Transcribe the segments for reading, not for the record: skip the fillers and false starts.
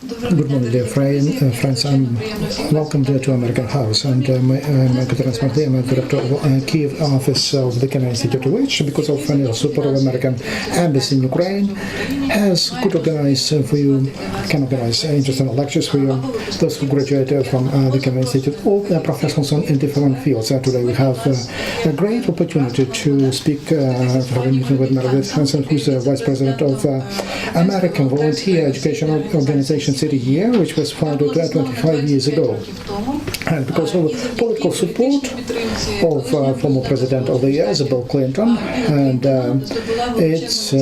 Good morning, dear friends. I'm welcome to American House, and I'm a director of Kiev office of the Kennan Institute, which, because of financial support of American Embassy in Ukraine, could organize for you, can organize interesting lectures for you, those who graduated from the Kennan Institute, or professionals in different fields. Today we have a great opportunity to speak, have a meeting with Meredith Hansen, who's the Vice President of American Volunteer Education Organization City Year, which was founded 25 years ago. And because of political support of former President of the year, Bill Clinton, and it's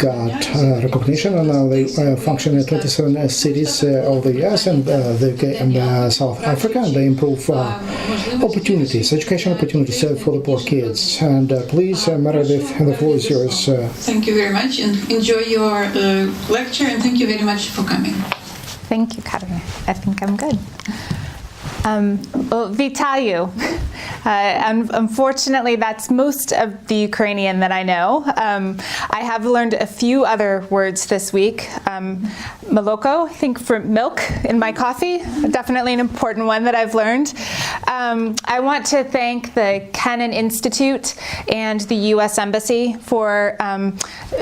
got recognition, and now they function in 27 cities of the US and the UK and South Africa, and they improve opportunities, education opportunities for the poor kids. And please, Meredith, the floor is yours. Thank you very much, and enjoy your lecture, and thank you very much for coming. Thank you, Katarina. I think I'm good. Well, Vitayu. Unfortunately, that's most of the Ukrainian that I know. I have learned a few other words this week. Moloko, I think for milk in my coffee, definitely an important one that I've learned. I want to thank the Kennan Institute and the U.S. Embassy for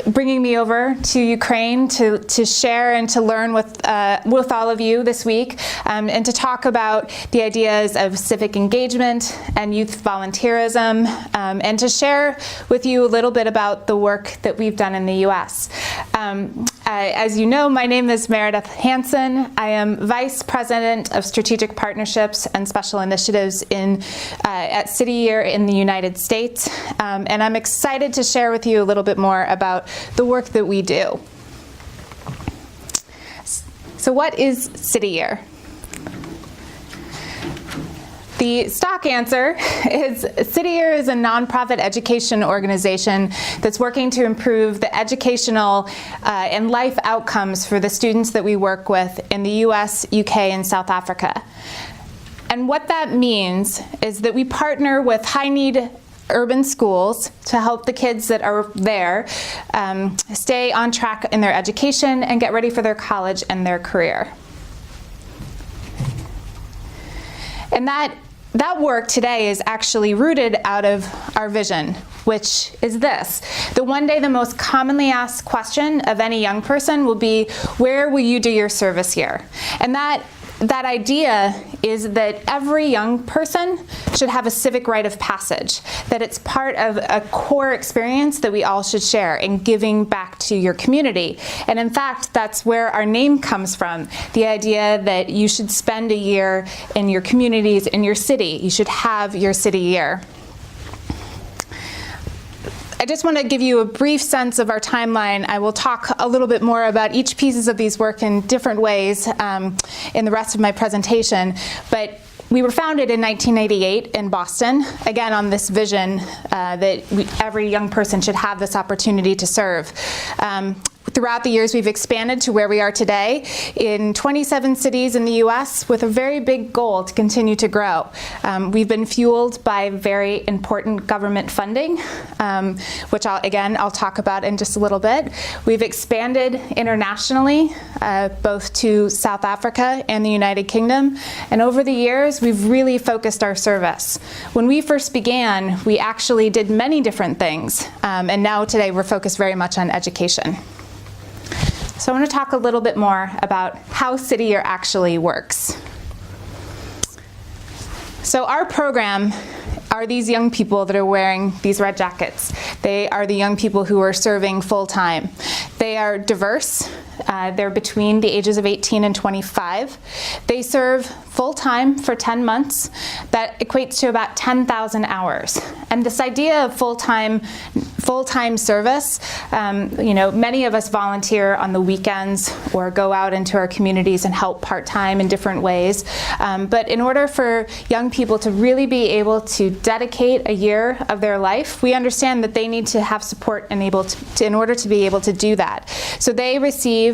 bringing me over to Ukraine to share and to learn with all of you this week, and to talk about the ideas of civic engagement and youth volunteerism, and to share with you a little bit about the work that we've done in the U.S. As you know, my name is Meredith Hansen. I am Vice President of Strategic Partnerships and Special Initiatives at City Year in the United States, and I'm excited to share with you a little bit more about the work that we do. So what is City Year? The stock answer is City Year is a nonprofit education organization that's working to improve the educational and life outcomes for the students that we work with in the US, UK, and South Africa. And what that means is that we partner with high-need urban schools to help the kids that are there stay on track in their education and get ready for their college and their career. And that work today is actually rooted out of our vision, which is this. The one day the most commonly asked question of any young person will be, where will you do your service year? And that idea is that every young person should have a civic rite of passage, that it's part of a core experience that we all should share in giving back to your community. And in fact, that's where our name comes from, the idea that you should spend a year in your communities, in your city. You should have your city year. I just want to give you a brief sense of our timeline. I will talk a little bit more about each pieces of these work in different ways in the rest of my presentation. But we were founded in 1988 in Boston, again on this vision that every young person should have this opportunity to serve. Throughout the years, we've expanded to where we are today in 27 cities in the U.S. with a very big goal to continue to grow. We've been fueled by very important government funding, which I'll talk about in just a little bit. We've expanded internationally, both to South Africa and the United Kingdom. And over the years, we've really focused our service. When we first began, we actually did many different things. And now today, we're focused very much on education. So I want to talk a little bit more about how City Year actually works. So our program are these young people that are wearing these red jackets. They are the young people who are serving full-time. They are diverse. They're between the ages of 18 and 25. They serve full-time for 10 months. That equates to about 10,000 hours. And this idea of full-time service, many of us volunteer on the weekends or go out into our communities and help part-time in different ways. But in order for young people to really be able to dedicate a year of their life, we understand that they need to have support in order to be able to do that. So they receive,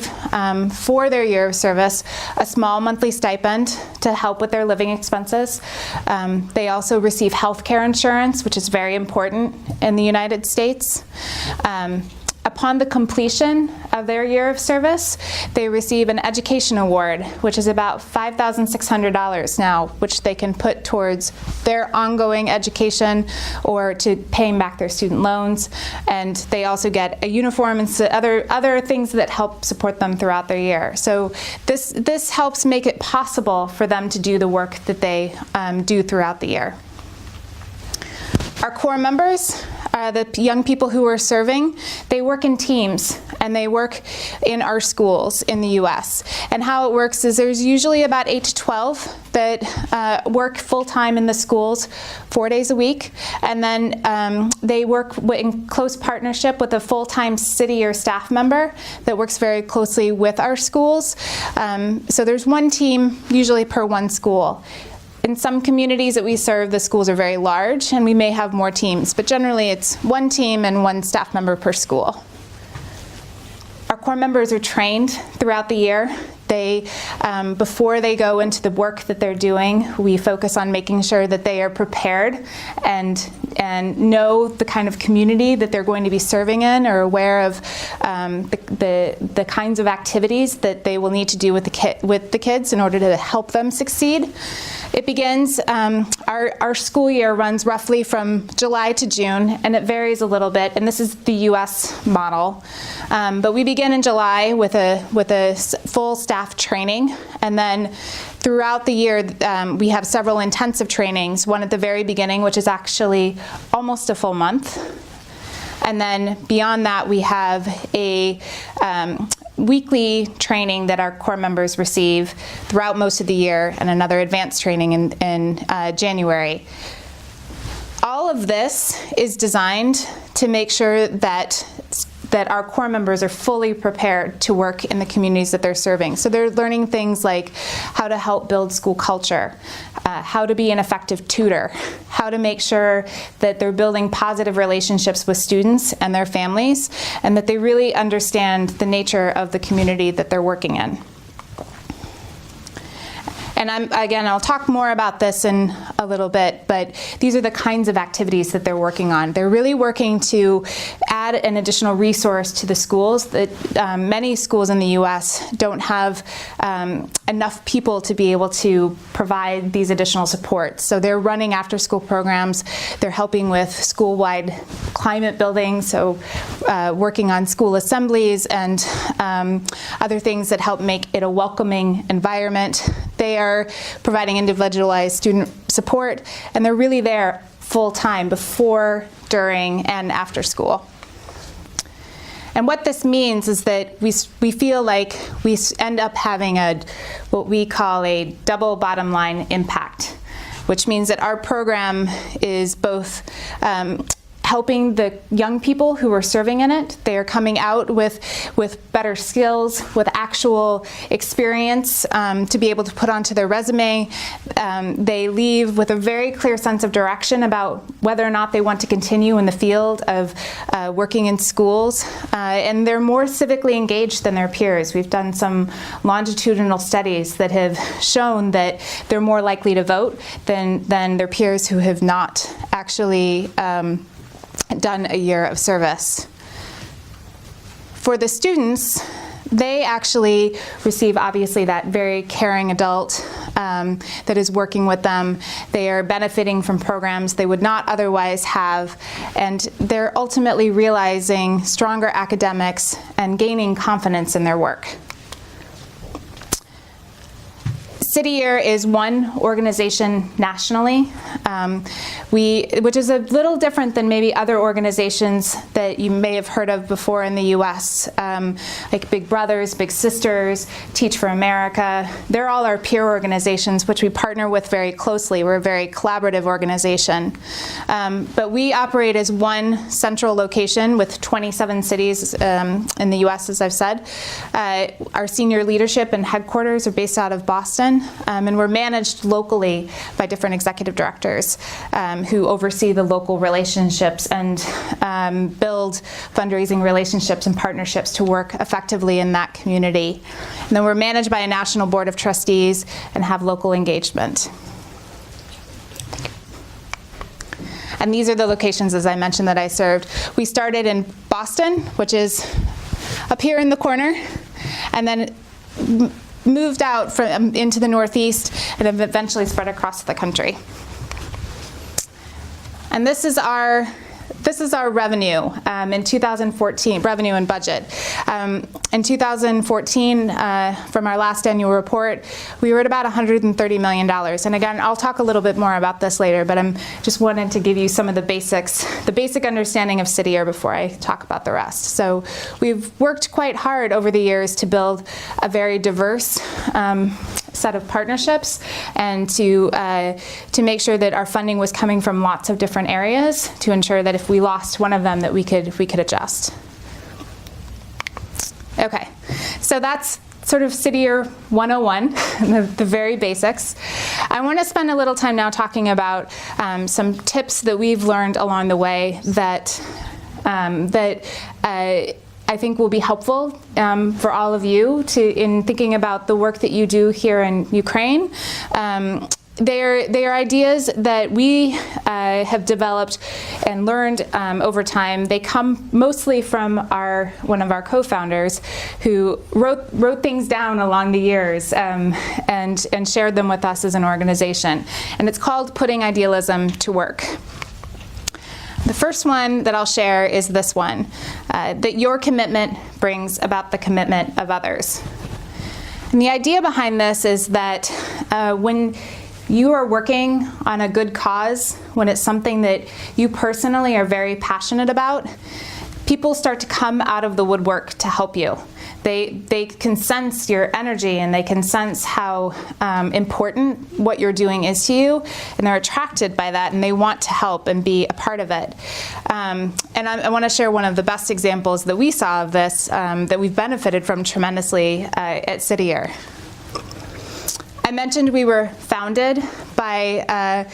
for their year of service, a small monthly stipend to help with their living expenses. They also receive health care insurance, which is very important in the United States. A upon the completion of their year of service, they receive an education award, which is about $5,600 now, which they can put towards their ongoing education or to paying back their student loans. And they also get a uniform and other things that help support them throughout their year. So this helps make it possible for them to do the work that they do throughout the year. Our core members, the young people who are serving, they work in teams and they work in our schools in the US. And how it works is there's usually about 8 to 12 that work full-time in the schools 4 days a week. And then they work in close partnership with a full-time city or staff member that works very closely with our schools. So there's one team usually per one school. In some communities that we serve, the schools are very large and we may have more teams, but generally it's one team and one staff member per school. Our core members are trained throughout the year. They, before they go into the work that they're doing, we focus on making sure that they are prepared and know the kind of community that they're going to be serving in, or aware of the kinds of activities that they will need to do with the kids in order to help them succeed. It begins, our school year runs roughly from July to June, and it varies a little bit, and this is the US model. But we begin in July with a full staff training, and then throughout the year we have several intensive trainings, one at the very beginning, which is actually almost a full month. And then beyond that, we have a weekly training that our core members receive throughout most of the year, and another advanced training in January. All of this is designed to make sure that our core members are fully prepared to work in the communities that they're serving. So they're learning things like how to help build school culture, how to be an effective tutor, how to make sure that they're building positive relationships with students and their families, and that they really understand the nature of the community that they're working in. And I'll talk more about this in a little bit, but these are the kinds of activities that they're working on. They're really working to add an additional resource to the schools. That many schools in the US don't have enough people to be able to provide these additional supports. So they're running after-school programs. They're helping with school-wide climate building, so working on school assemblies and other things that help make it a welcoming environment. They are providing individualized student support, and they're really there full-time before, during, and after school. And what this means is that we feel like we end up having what we call a double bottom line impact, which means that our program is both helping the young people who are serving in it. They are coming out with better skills, with actual experience to be able to put onto their resume. They leave with a very clear sense of direction about whether or not they want to continue in the field of working in schools. And they're more civically engaged than their peers. We've done some longitudinal studies that have shown that they're more likely to vote than their peers who have not actually done a year of service. For the students, they actually receive, obviously, that very caring adult that is working with them. They are benefiting from programs they would not otherwise have, and they're ultimately realizing stronger academics and gaining confidence in their work. City Year is one organization nationally, which is a little different than maybe other organizations that you may have heard of before in the US, like Big Brothers, Big Sisters, Teach for America. They're all our peer organizations, which we partner with very closely. We're a very collaborative organization. But we operate as one central location with 27 cities in the US, as I've said. Our senior leadership and headquarters are based out of Boston. And we're managed locally by different executive directors who oversee the local relationships and build fundraising relationships and partnerships to work effectively in that community. And then we're managed by a national board of trustees and have local engagement. And these are the locations, as I mentioned, that I served. We started in Boston, which is up here in the corner, and then moved out from into the Northeast, and have eventually spread across the country. And this is our revenue in 2014, revenue and budget. In 2014, from our last annual report, we were at about $130 million. And again, I'll talk a little bit more about this later, but I'm just wanted to give you some of the basics, the basic understanding of City Year before I talk about the rest. So we've worked quite hard over the years to build a very diverse set of partnerships, and to make sure that our funding was coming from lots of different areas, to ensure that if we lost one of them, that we could adjust. Okay, so that's sort of City Year 101, the very basics. I want to spend a little time now talking about some tips that we've learned along the way that I think will be helpful for all of you in thinking about the work that you do here in Ukraine. They are ideas that we have developed and learned over time. They come mostly from one of our co-founders, who wrote things down along the years and shared them with us as an organization. And it's called Putting Idealism to Work. The first one that I'll share is this one, that your commitment brings about the commitment of others. And the idea behind this is that when you are working on a good cause, when it's something that you personally are very passionate about, people start to come out of the woodwork to help you. They can sense your energy, and they can sense how important what you're doing is to you, and they're attracted by that, and they want to help and be a part of it. And I want to share one of the best examples that we saw of this, that we've benefited from tremendously at City Year. I mentioned we were founded by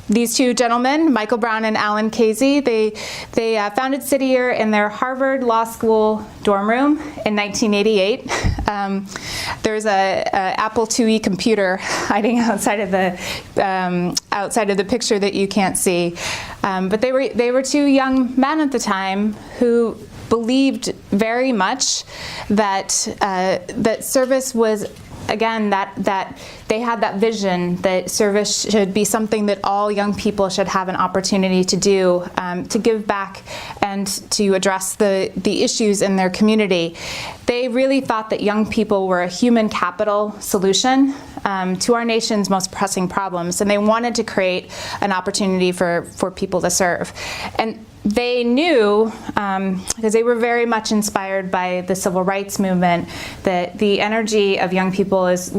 these two gentlemen, Michael Brown and Alan Casey. They founded City Year in their Harvard Law School dorm room in 1988. There's a Apple IIe computer hiding outside of the picture that you can't see. But they were two young men at the time who believed very much that service was, again, that they had that vision that service should be something that all young people should have an opportunity to do, to give back and to address the issues in their community. They really thought that young people were a human capital solution to our nation's most pressing problems, and they wanted to create an opportunity for people to serve. And they knew, because they were very much inspired by the civil rights movement, that the energy of young people is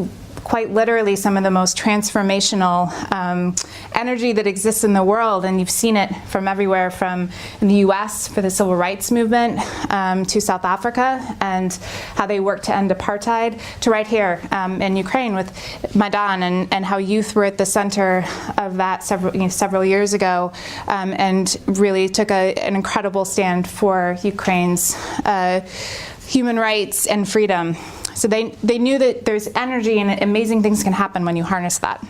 quite literally some of the most transformational energy that exists in the world. And you've seen it from everywhere, from the US for the civil rights movement, to South Africa and how they worked to end apartheid, to right here in Ukraine with Maidan, and how youth were at the center of that several years ago, and really took an incredible stand for Ukraine's human rights and freedom. So they knew that there's energy and amazing things can happen when you harness that.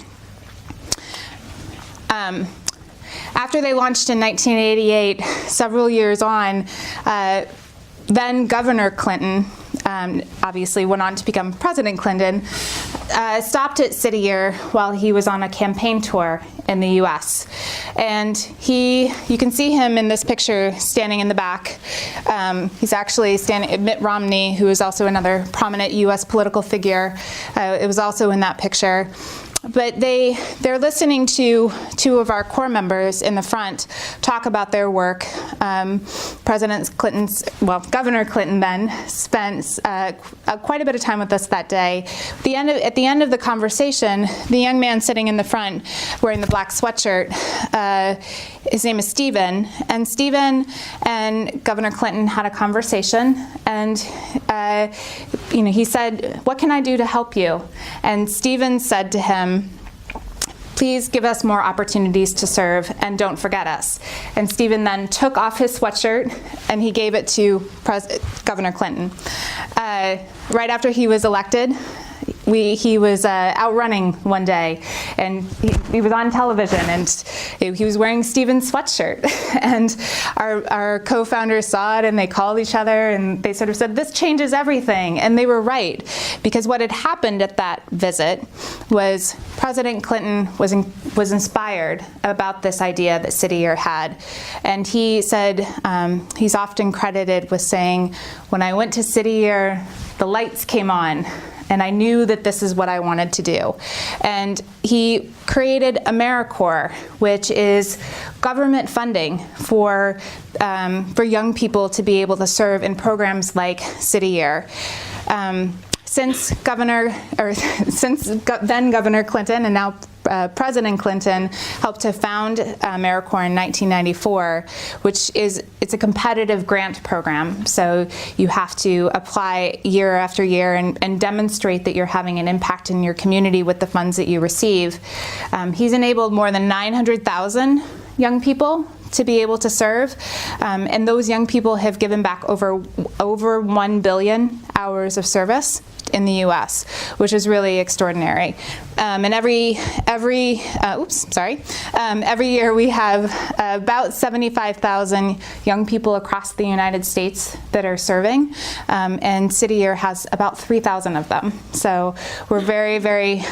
After they launched in 1988, several years on, then Governor Clinton, obviously went on to become President Clinton, stopped at City Year while he was on a campaign tour in the US. And you can see him in this picture standing in the back. He's actually standing, Mitt Romney, who is also another prominent US political figure, it was also in that picture. But they're listening to two of our core members in the front talk about their work. Governor Clinton then spent quite a bit of time with us that day. At the end of the conversation, the young man sitting in the front wearing the black sweatshirt, his name is Stephen. And Stephen and Governor Clinton had a conversation, and he said, "What can I do to help you?" And Stephen said to him, "Please give us more opportunities to serve, and don't forget us." And Stephen then took off his sweatshirt and he gave it to Governor Clinton. Right after he was elected, he was out running one day, and he was on television, and he was wearing Stephen's sweatshirt. And our co-founders saw it, and they called each other, and they sort of said, "This changes everything." And they were right, because what had happened at that visit was President Clinton was inspired about this idea that City Year had. And he said, he's often credited with saying, "When I went to City Year, the lights came on, and I knew that this is what I wanted to do." And he created AmeriCorps, which is government funding for young people to be able to serve in programs like City Year. Since then Governor Clinton and now President Clinton helped to found AmeriCorps in 1994, it's a competitive grant program. So you have to apply year after year and demonstrate that you're having an impact in your community with the funds that you receive. He's enabled more than 900,000 young people to be able to serve, and those young people have given back over 1 billion hours of service in the U.S., which is really extraordinary. And every year we have about 75,000 young people across the United States that are serving, and City Year has about 3,000 of them. So we're very, very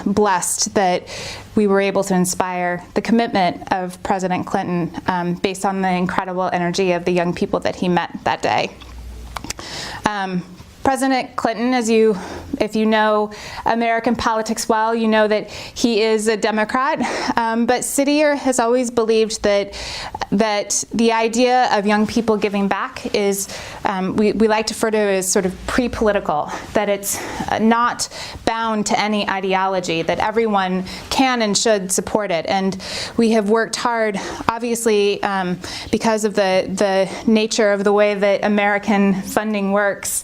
blessed that we were able to inspire the commitment of President Clinton based on the incredible energy of the young people that he met that day. President Clinton, if you know American politics well, you know that he is a Democrat, but City Year has always believed that the idea of young people giving back is, we like to refer to it as sort of pre-political, that it's not bound to any ideology, that everyone can and should support it. And we have worked hard, obviously, because of the nature of the way that American funding works.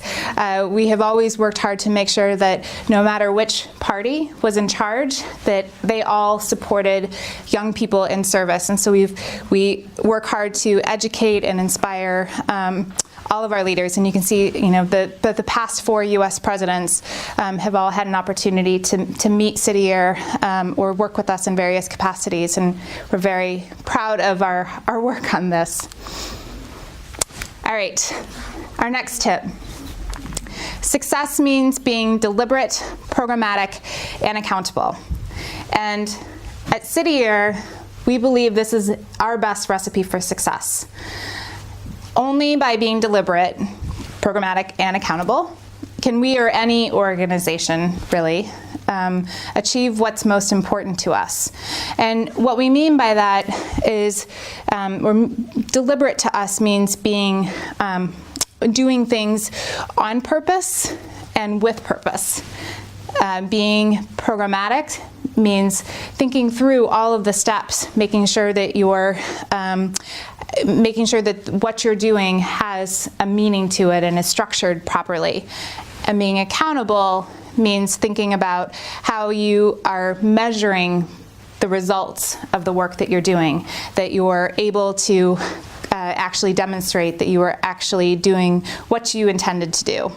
We have always worked hard to make sure that no matter which party was in charge, that they all supported young people in service. And so we work hard to educate and inspire all of our leaders. And you can see, the past 4 U.S. presidents have all had an opportunity to meet City Year or work with us in various capacities. And we're very proud of our work on this. All right, our next tip. Success means being deliberate, programmatic, and accountable. And at City Year, we believe this is our best recipe for success. Only by being deliberate, programmatic, and accountable can we, or any organization really, achieve what's most important to us. And what we mean by that is, or deliberate to us means being doing things on purpose and with purpose. Being programmatic means thinking through all of the steps, making sure that what you're doing has a meaning to it and is structured properly. And being accountable means thinking about how you are measuring the results of the work that you're doing, that you're able to actually demonstrate that you are actually doing what you intended to do.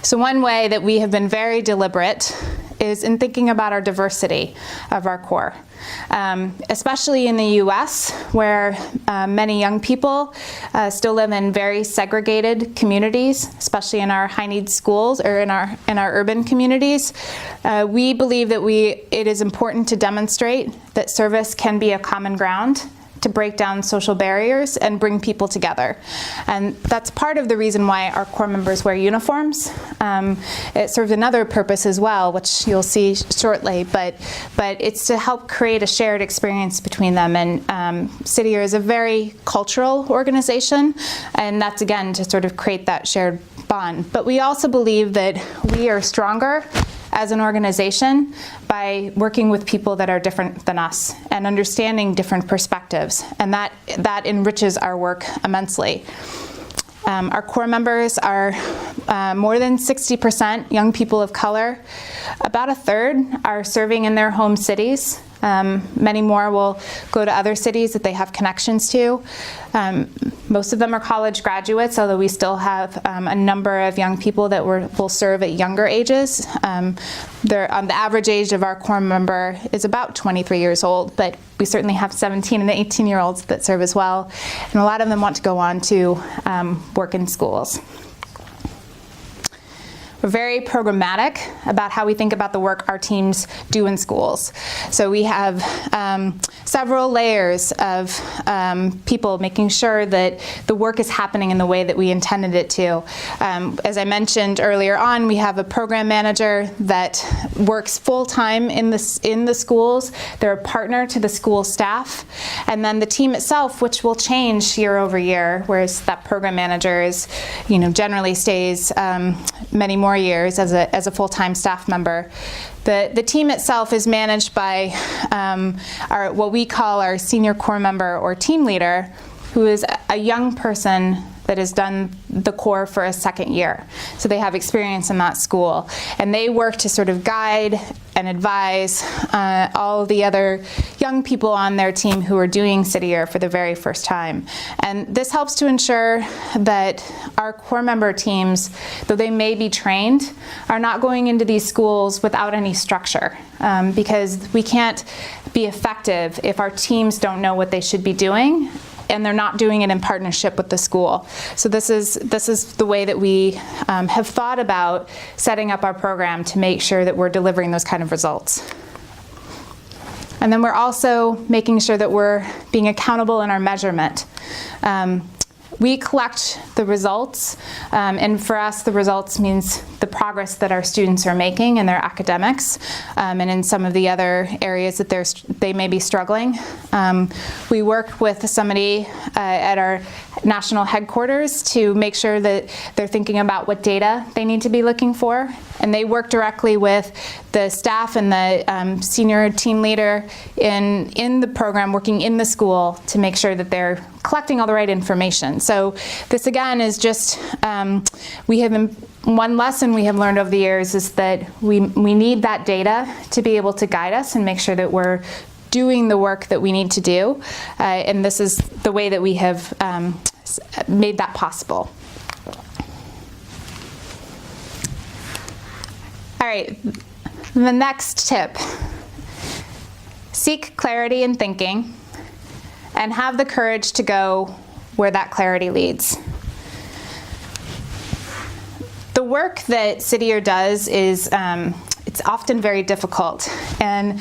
So one way that we have been very deliberate is in thinking about our diversity of our core, especially in the U.S., where many young people still live in very segregated communities, especially in our high-needs schools or in our urban communities. We believe that it is important to demonstrate that service can be a common ground to break down social barriers and bring people together. And that's part of the reason why our core members wear uniforms. It serves another purpose as well, which you'll see shortly, but it's to help create a shared experience between them. And City Year is a very cultural organization, and that's, again, to sort of create that shared bond. But we also believe that we are stronger as an organization by working with people that are different than us and understanding different perspectives, and that enriches our work immensely. Our core members are more than 60% young people of color. About a third are serving in their home cities. Many more will go to other cities that they have connections to. Most of them are college graduates, although we still have a number of young people that will serve at younger ages. The average age of our Corps member is about 23 years old, but we certainly have 17 and 18-year-olds that serve as well, and a lot of them want to go on to work in schools. We're very programmatic about how we think about the work our teams do in schools. So we have several layers of people making sure that the work is happening in the way that we intended it to. As I mentioned earlier on, we have a program manager that works full-time in the schools. They're a partner to the school staff. And then the team itself, which will change year over year, whereas that program manager is, generally stays many more years as a full-time staff member. The team itself is managed by what we call our senior Corps member or team leader, who is a young person that has done the Corps for a second year. So they have experience in that school. And they work to sort of guide and advise all the other young people on their team who are doing City Year for the very first time. And this helps to ensure that our Corps member teams, though they may be trained, are not going into these schools without any structure. Because we can't be effective if our teams don't know what they should be doing and they're not doing it in partnership with the school. So this is the way that we have thought about setting up our program to make sure that we're delivering those kind of results. And then we're also making sure that we're being accountable in our measurement. We collect the results, and for us the results means the progress that our students are making in their academics and in some of the other areas that they may be struggling. We work with somebody at our national headquarters to make sure that they're thinking about what data they need to be looking for, and they work directly with the staff and the senior team leader in the program, working in the school to make sure that they're collecting all the right information. So this again is just, one lesson we have learned over the years is that we need that data to be able to guide us and make sure that we're doing the work that we need to do. And this is the way that we have made that possible. All right, the next tip. Seek clarity in thinking and have the courage to go where that clarity leads. The work that City Year does is it's often very difficult, and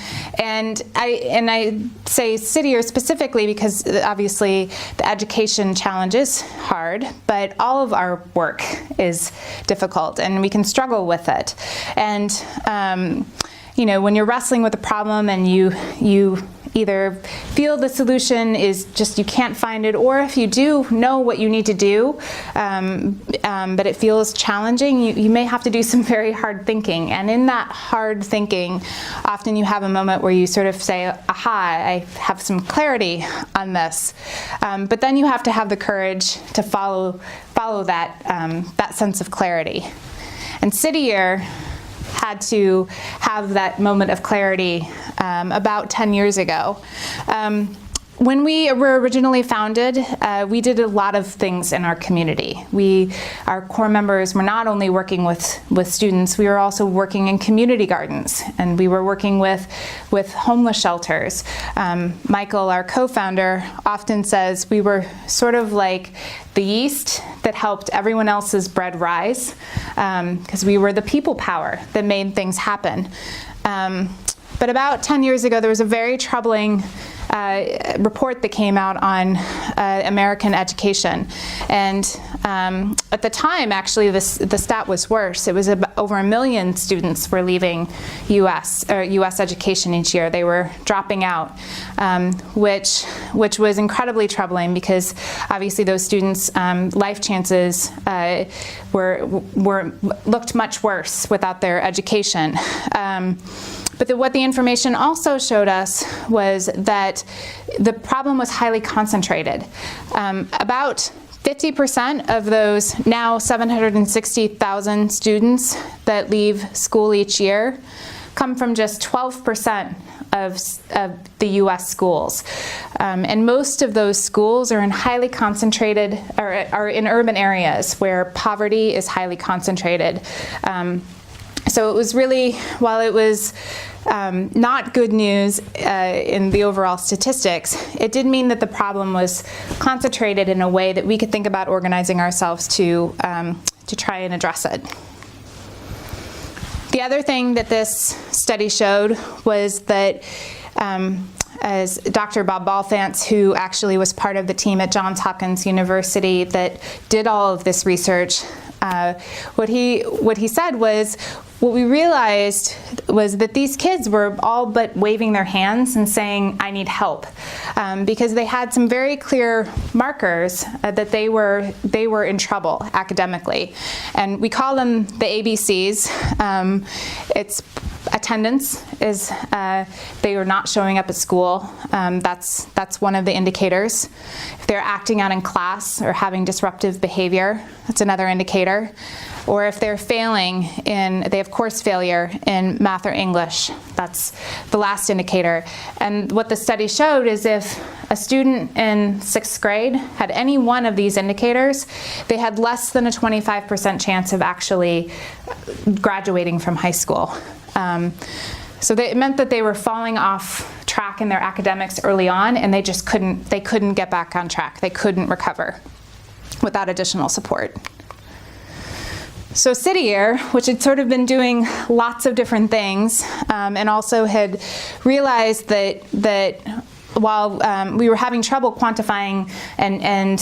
I say City Year specifically because obviously the education challenge is hard, but all of our work is difficult, and we can struggle with it. And when you're wrestling with a problem and you either feel the solution is just you can't find it, or if you do know what you need to do, but it feels challenging, you may have to do some very hard thinking. And in that hard thinking, often you have a moment where you sort of say, aha, I have some clarity on this. But then you have to have the courage to follow that sense of clarity. And City Year had to have that moment of clarity about 10 years ago. When we were originally founded, we did a lot of things in our community. Our Corps members were not only working with students, we were also working in community gardens, and we were working with homeless shelters. Michael, our co-founder, often says we were sort of like the yeast that helped everyone else's bread rise, because we were the people power that made things happen. But about 10 years ago, there was a very troubling report that came out on American education. And at the time, actually, the stat was worse. It was over 1 million students were leaving U.S. education each year. They were dropping out, which was incredibly troubling because obviously those students' life chances looked much worse without their education. But what the information also showed us was that the problem was highly concentrated. About 50% of those now 760,000 students that leave school each year come from just 12% of the U.S. schools. And most of those schools are in highly concentrated, or are in urban areas where poverty is highly concentrated. So it was really, while it was not good news in the overall statistics, it did mean that the problem was concentrated in a way that we could think about organizing ourselves to try and address it. The other thing that this study showed was that, as Dr. Bob Balfance, who actually was part of the team at Johns Hopkins University that did all of this research, what he said was, what we realized was that these kids were all but waving their hands and saying, I need help, because they had some very clear markers that they were in trouble academically. And we call them the ABCs. It's attendance is they are not showing up at school. That's one of the indicators. If they're acting out in class or having disruptive behavior, that's another indicator. Or if they're failing they have course failure in math or English, that's the last indicator. And what the study showed is if a student in 6th grade had any one of these indicators, they had less than a 25% chance of actually graduating from high school. So it meant that they were falling off track in their academics early on, and they just couldn't get back on track. They couldn't recover without additional support. So City Year, which had sort of been doing lots of different things, and also had realized that while we were having trouble quantifying and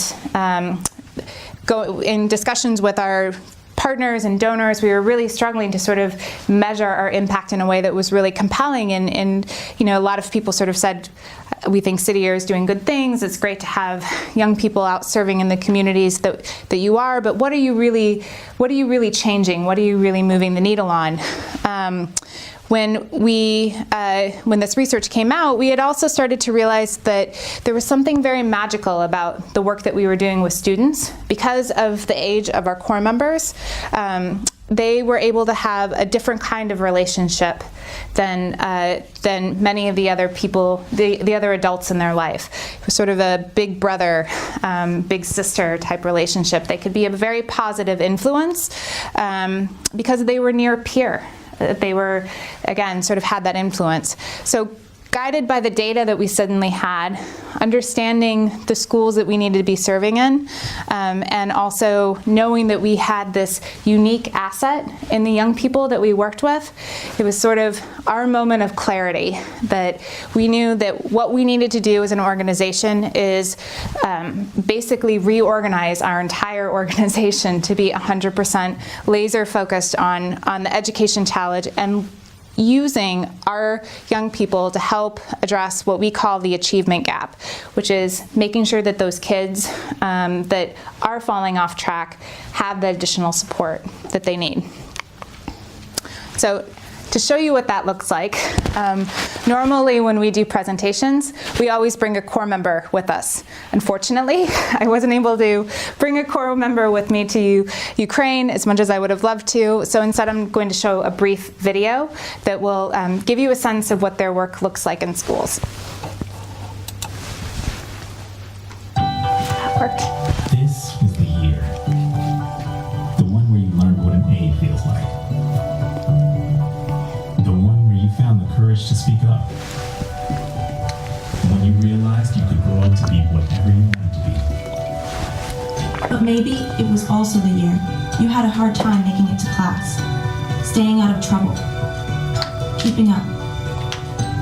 go in discussions with our partners and donors, we were really struggling to sort of measure our impact in a way that was really compelling. And a lot of people sort of said, we think City Year is doing good things. It's great to have young people out serving in the communities that you are, but what are you really changing? What are you really moving the needle on? When this research came out, we had also started to realize that there was something very magical about the work that we were doing with students. Because of the age of our core members, they were able to have a different kind of relationship than many of the other people, the other adults in their life. It was sort of a big brother, big sister type relationship. They could be a very positive influence because they were near peer. They were, again, sort of had that influence. So guided by the data that we suddenly had, understanding the schools that we needed to be serving in, and also knowing that we had this unique asset in the young people that we worked with, it was sort of our moment of clarity that we knew that what we needed to do as an organization is basically reorganize our entire organization to be 100% laser focused on the education challenge and using our young people to help address what we call the achievement gap, which is making sure that those kids that are falling off track have the additional support that they need. So to show you what that looks like, normally when we do presentations, we always bring a core member with us. Unfortunately, I wasn't able to bring a core member with me to Ukraine as much as I would have loved to, so instead I'm going to show a brief video that will give you a sense of what their work looks like in schools. That worked. This was the year. The one where you learned what an A feels like. The one where you found the courage to speak up. When you realized you could grow up to be whatever you wanted to be. But maybe it was also the year you had a hard time making it to class, staying out of trouble, keeping up.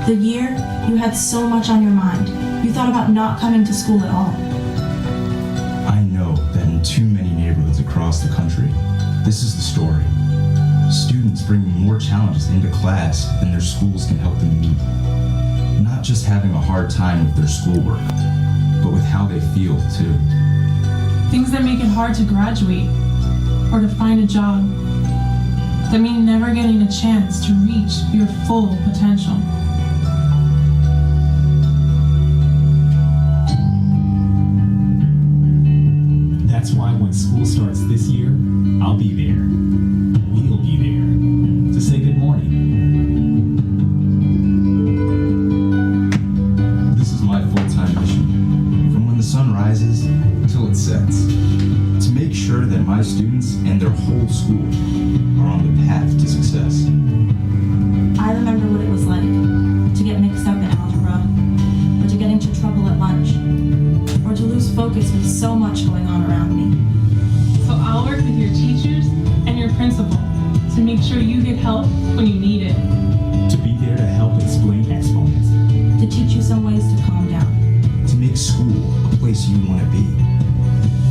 The year you had so much on your mind, you thought about not coming to school at all. I know that in too many neighborhoods across the country, this is the story. Students bring more challenges into class than their schools can help them meet. Not just having a hard time with their schoolwork, but with how they feel too. Things that make it hard to graduate or to find a job, that mean never getting a chance to reach your full potential. That's why when school starts this year, I'll be there. We'll be there to say good morning. sun rises until it sets, to make sure that my students and their whole school are on the path to success. I remember what it was like to get mixed up in algebra, or to get into trouble at lunch, or to lose focus with so much going on around me. So I'll work with your teachers and your principal to make sure you get help when you need it. To be there to help explain exponents. To teach you some ways to calm down. To make school a place you want to be.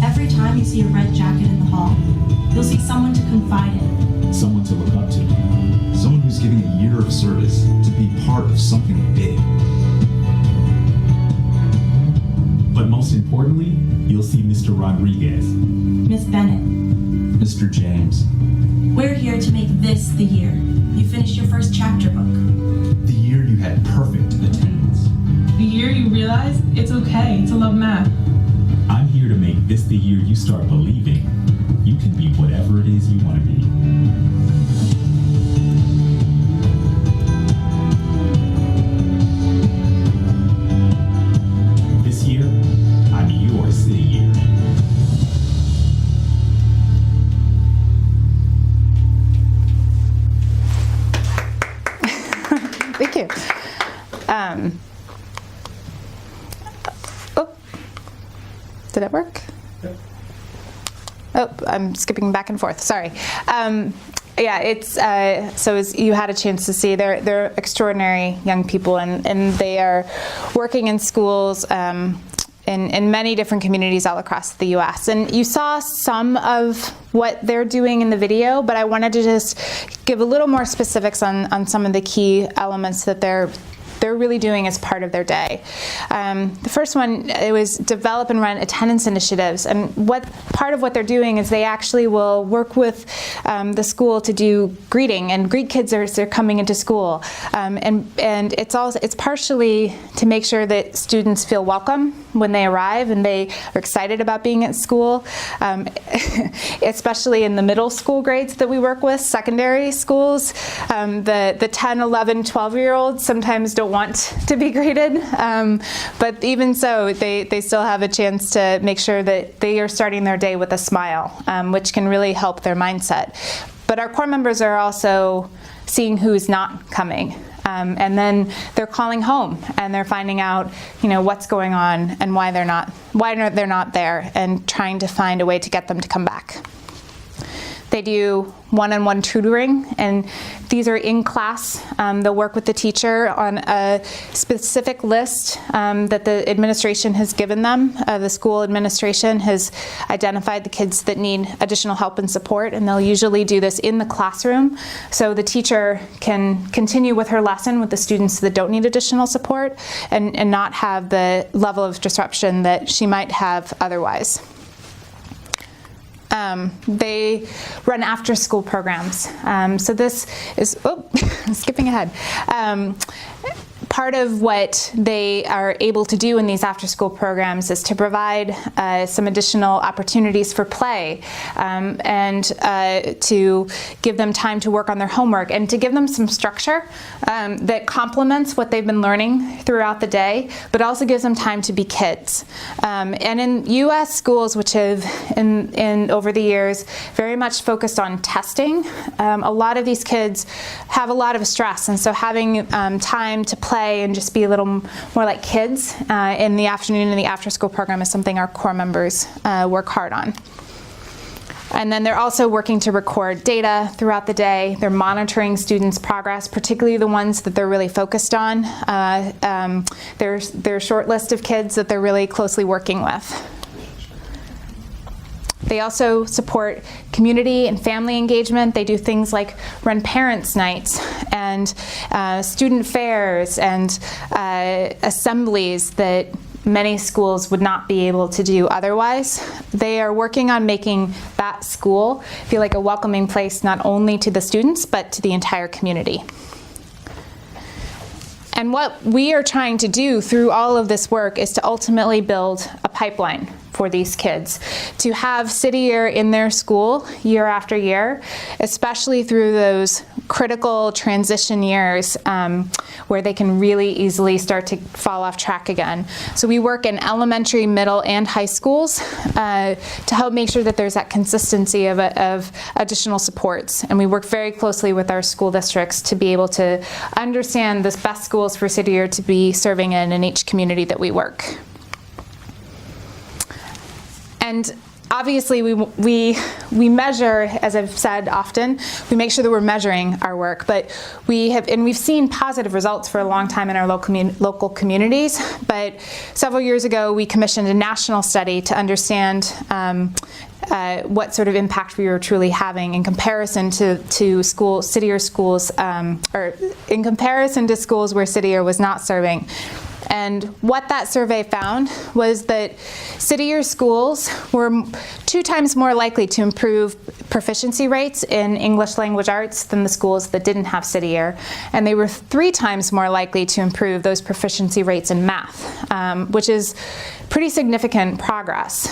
Every time you see a red jacket in the hall, you'll see someone to confide in. Someone to look up to. Someone who's giving a year of service to be part of something big. But most importantly, you'll see Mr. Rodriguez. Miss Bennett, Mr. James. we're here to make this the year you finished your first chapter book. The year you had perfect attendance. The year you realize it's okay to love math. I'm here to make this the year you start believing you can be whatever it is you want to be. This year, I'm your city year. Thank you. Oh, did it work? Oh, I'm skipping back and forth. Sorry. Yeah, it's so as you had a chance to see, they're extraordinary young people, and they are working in schools in many different communities all across the U.S. And you saw some of what they're doing in the video, but I wanted to just give a little more specifics on some of the key elements that they're really doing as part of their day. The first one, it was develop and run attendance initiatives. And part of what they're doing is they actually will work with the school to do greeting and greet kids as they're coming into school. And it's partially to make sure that students feel welcome when they arrive and they are excited about being at school, especially in the middle school grades that we work with, secondary schools. The 10, 11, 12-year-olds sometimes don't want to be greeted, but even so, they still have a chance to make sure that they are starting their day with a smile, which can really help their mindset. But our core members are also seeing who's not coming. And then they're calling home and they're finding out, what's going on and why they're not there, and trying to find a way to get them to come back. They do one-on-one tutoring, and these are in class. They'll work with the teacher on a specific list that the administration has given them. The school administration has identified the kids that need additional help and support, and they'll usually do this in the classroom, so the teacher can continue with her lesson with the students that don't need additional support and not have the level of disruption that she might have otherwise. They run after-school programs. So this is, skipping ahead. Part of what they are able to do in these after-school programs is to provide some additional opportunities for play, and to give them time to work on their homework and to give them some structure that complements what they've been learning throughout the day, but also gives them time to be kids. And in U.S. schools, which have in over the years very much focused on testing, a lot of these kids have a lot of stress, and so having time to play and just be a little more like kids in the afternoon in the after-school program is something our core members work hard on. And then they're also working to record data throughout the day. They're monitoring students' progress, particularly the ones that they're really focused on. There's a short list of kids that they're really closely working with. They also support community and family engagement. They do things like run parents' nights and student fairs and assemblies that many schools would not be able to do otherwise. They are working on making that school feel like a welcoming place not only to the students but to the entire community. And what we are trying to do through all of this work is to ultimately build a pipeline for these kids. To have City Year in their school year after year, especially through those critical transition years where they can really easily start to fall off track again. So we work in elementary, middle, and high schools to help make sure that there's that consistency of additional supports. And we work very closely with our school districts to be able to understand the best schools for City Year to be serving in each community that we work. And obviously, we measure, as I've said often, we make sure that we're measuring our work. But we've seen positive results for a long time in our local communities. But several years ago, we commissioned a national study to understand what sort of impact we were truly having in comparison to City Year schools, or in comparison to schools where City Year was not serving. And what that survey found was that City Year schools were 2 times more likely to improve proficiency rates in English language arts than the schools that didn't have City Year. And they were 3 times more likely to improve those proficiency rates in math, which is pretty significant progress.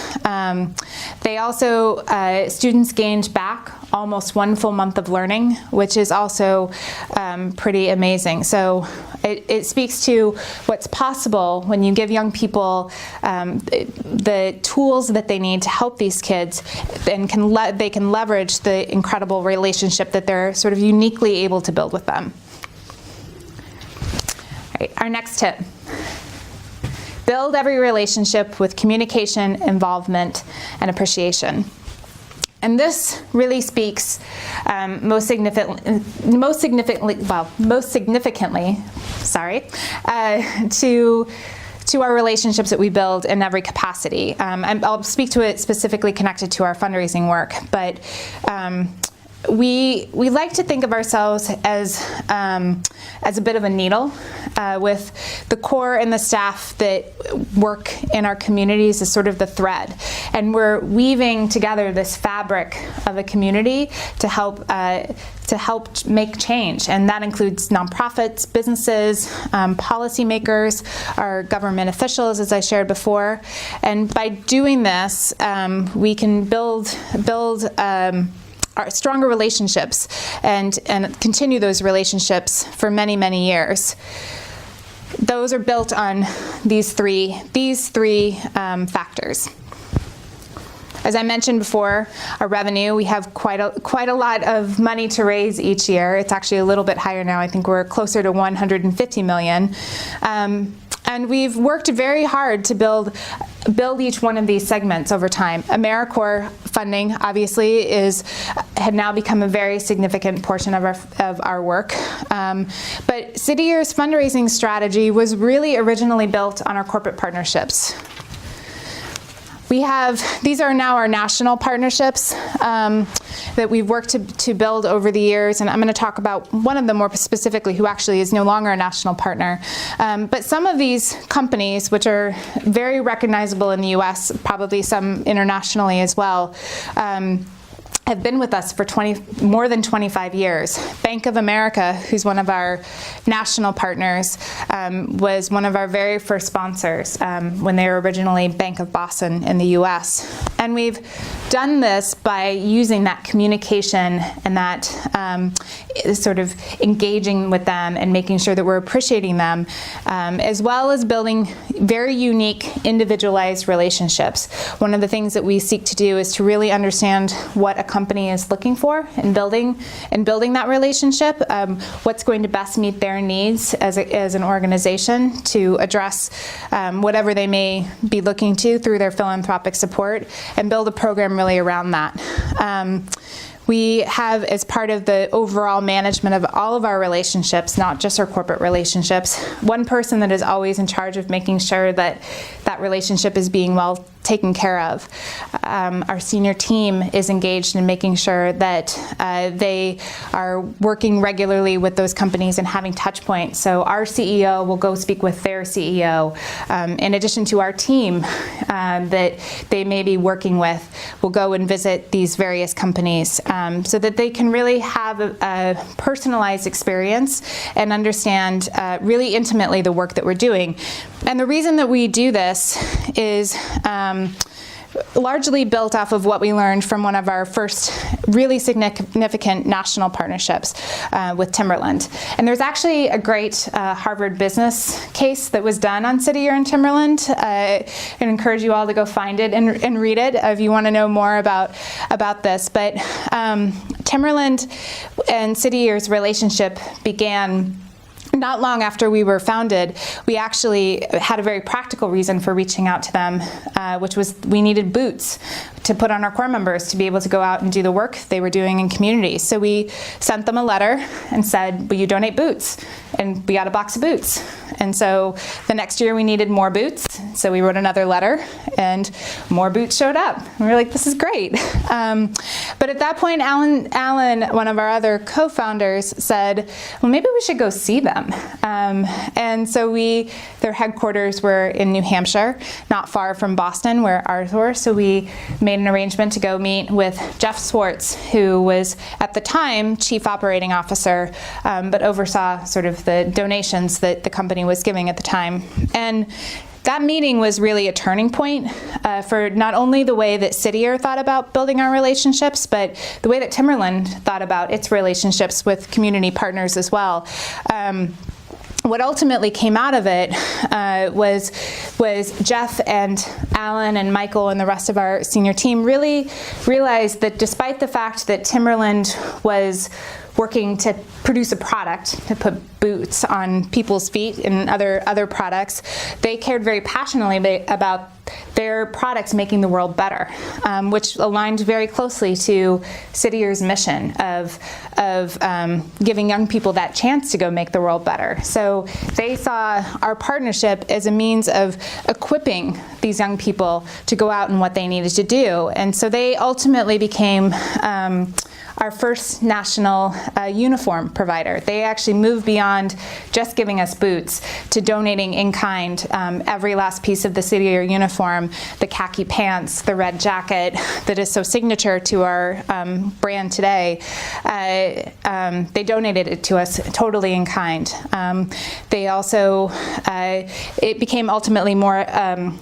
They also, students gained back almost 1 full month of learning, which is also pretty amazing. So it speaks to what's possible when you give young people the tools that they need to help these kids, and they can leverage the incredible relationship that they're sort of uniquely able to build with them. All right, our next tip. Build every relationship with communication, involvement, and appreciation. And this really speaks most significantly, to our relationships that we build in every capacity. I'll speak to it specifically connected to our fundraising work, but we like to think of ourselves as a bit of a needle, with the core and the staff that work in our communities as sort of the thread. And we're weaving together this fabric of a community to help make change. And that includes nonprofits, businesses, policymakers, our government officials, as I shared before. And by doing this, we can build our stronger relationships and continue those relationships for many, many years. Those are built on these three factors. As I mentioned before, our revenue, we have quite a lot of money to raise each year. It's actually a little bit higher now. I think we're closer to 150 million. And we've worked very hard to build each one of these segments over time. AmeriCorps funding, obviously, had now become a very significant portion of our work. But City Year's fundraising strategy was really originally built on our corporate partnerships. These are now our national partnerships that we've worked to build over the years, and I'm going to talk about one of them more specifically, who actually is no longer a national partner. But some of these companies, which are very recognizable in the US, probably some internationally as well, have been with us for more than 25 years. Bank of America, who's one of our national partners, was one of our very first sponsors when they were originally Bank of Boston in the US. And we've done this by using that communication and that sort of engaging with them and making sure that we're appreciating them, as well as building very unique, individualized relationships. One of the things that we seek to do is to really understand what a company is looking for in building that relationship, what's going to best meet their needs as an organization to address whatever they may be looking to through their philanthropic support, and build a program really around that. We have, as part of the overall management of all of our relationships, not just our corporate relationships, one person that is always in charge of making sure that that relationship is being well taken care of. Our senior team is engaged in making sure that they are working regularly with those companies and having touch points. So our CEO will go speak with their CEO. In addition to our team that they may be working with, will go and visit these various companies so that they can really have a personalized experience and understand really intimately the work that we're doing. And the reason that we do this is largely built off of what we learned from one of our first really significant national partnerships with Timberland. And there's actually a great Harvard business case that was done on city year in Timberland. I encourage you all to go find it and read it if you want to know more about this. But Timberland and City Year's relationship began not long after we were founded. We actually had a very practical reason for reaching out to them, which was we needed boots to put on our Corps members to be able to go out and do the work they were doing in communities. So we sent them a letter and said, will you donate boots? And we got a box of boots. And so the next year we needed more boots. So we wrote another letter and more boots showed up. And we were like, this is great. But at that point, Alan, one of our other co-founders, said, well, maybe we should go see them. And so their headquarters were in New Hampshire, not far from Boston, where ours were. So we made an arrangement to go meet with Jeff Swartz, who was at the time Chief Operating Officer, but oversaw sort of the donations that the company was giving at the time. And that meeting was really a turning point for not only the way that City Year thought about building our relationships, but the way that Timberland thought about its relationships with community partners as well. What ultimately came out of it was Jeff and Alan and Michael and the rest of our senior team really realized that despite the fact that Timberland was working to produce a product, to put boots on people's feet and other products, they cared very passionately about their products making the world better, which aligned very closely to City Year's mission of giving young people that chance to go make the world better. So they saw our partnership as a means of equipping these young people to go out and what they needed to do. And so they ultimately became our first national uniform provider. They actually moved beyond just giving us boots to donating in kind every last piece of the City Year uniform, the khaki pants, the red jacket that is so signature to our brand today. They donated it to us totally in kind. They also, it became ultimately more than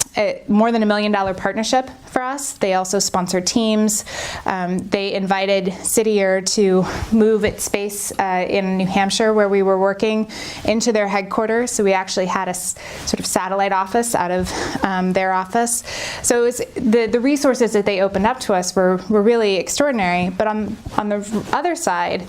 $1 million partnership for us. They also sponsored teams. They invited City Year to move its space in New Hampshire where we were working into their headquarters. So we actually had a sort of satellite office out of their office. So it was the resources that they opened up to us were really extraordinary. But on the other side,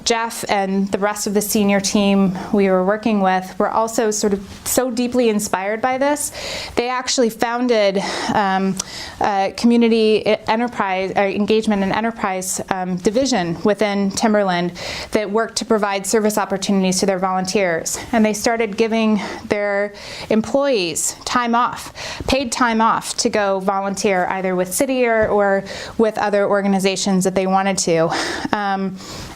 Jeff and the rest of the senior team we were working with were also sort of so deeply inspired by this. They actually founded a community enterprise, engagement and enterprise division within Timberland that worked to provide service opportunities to their volunteers. And they started giving their employees time off, paid time off to go volunteer either with City Year or with other organizations that they wanted to.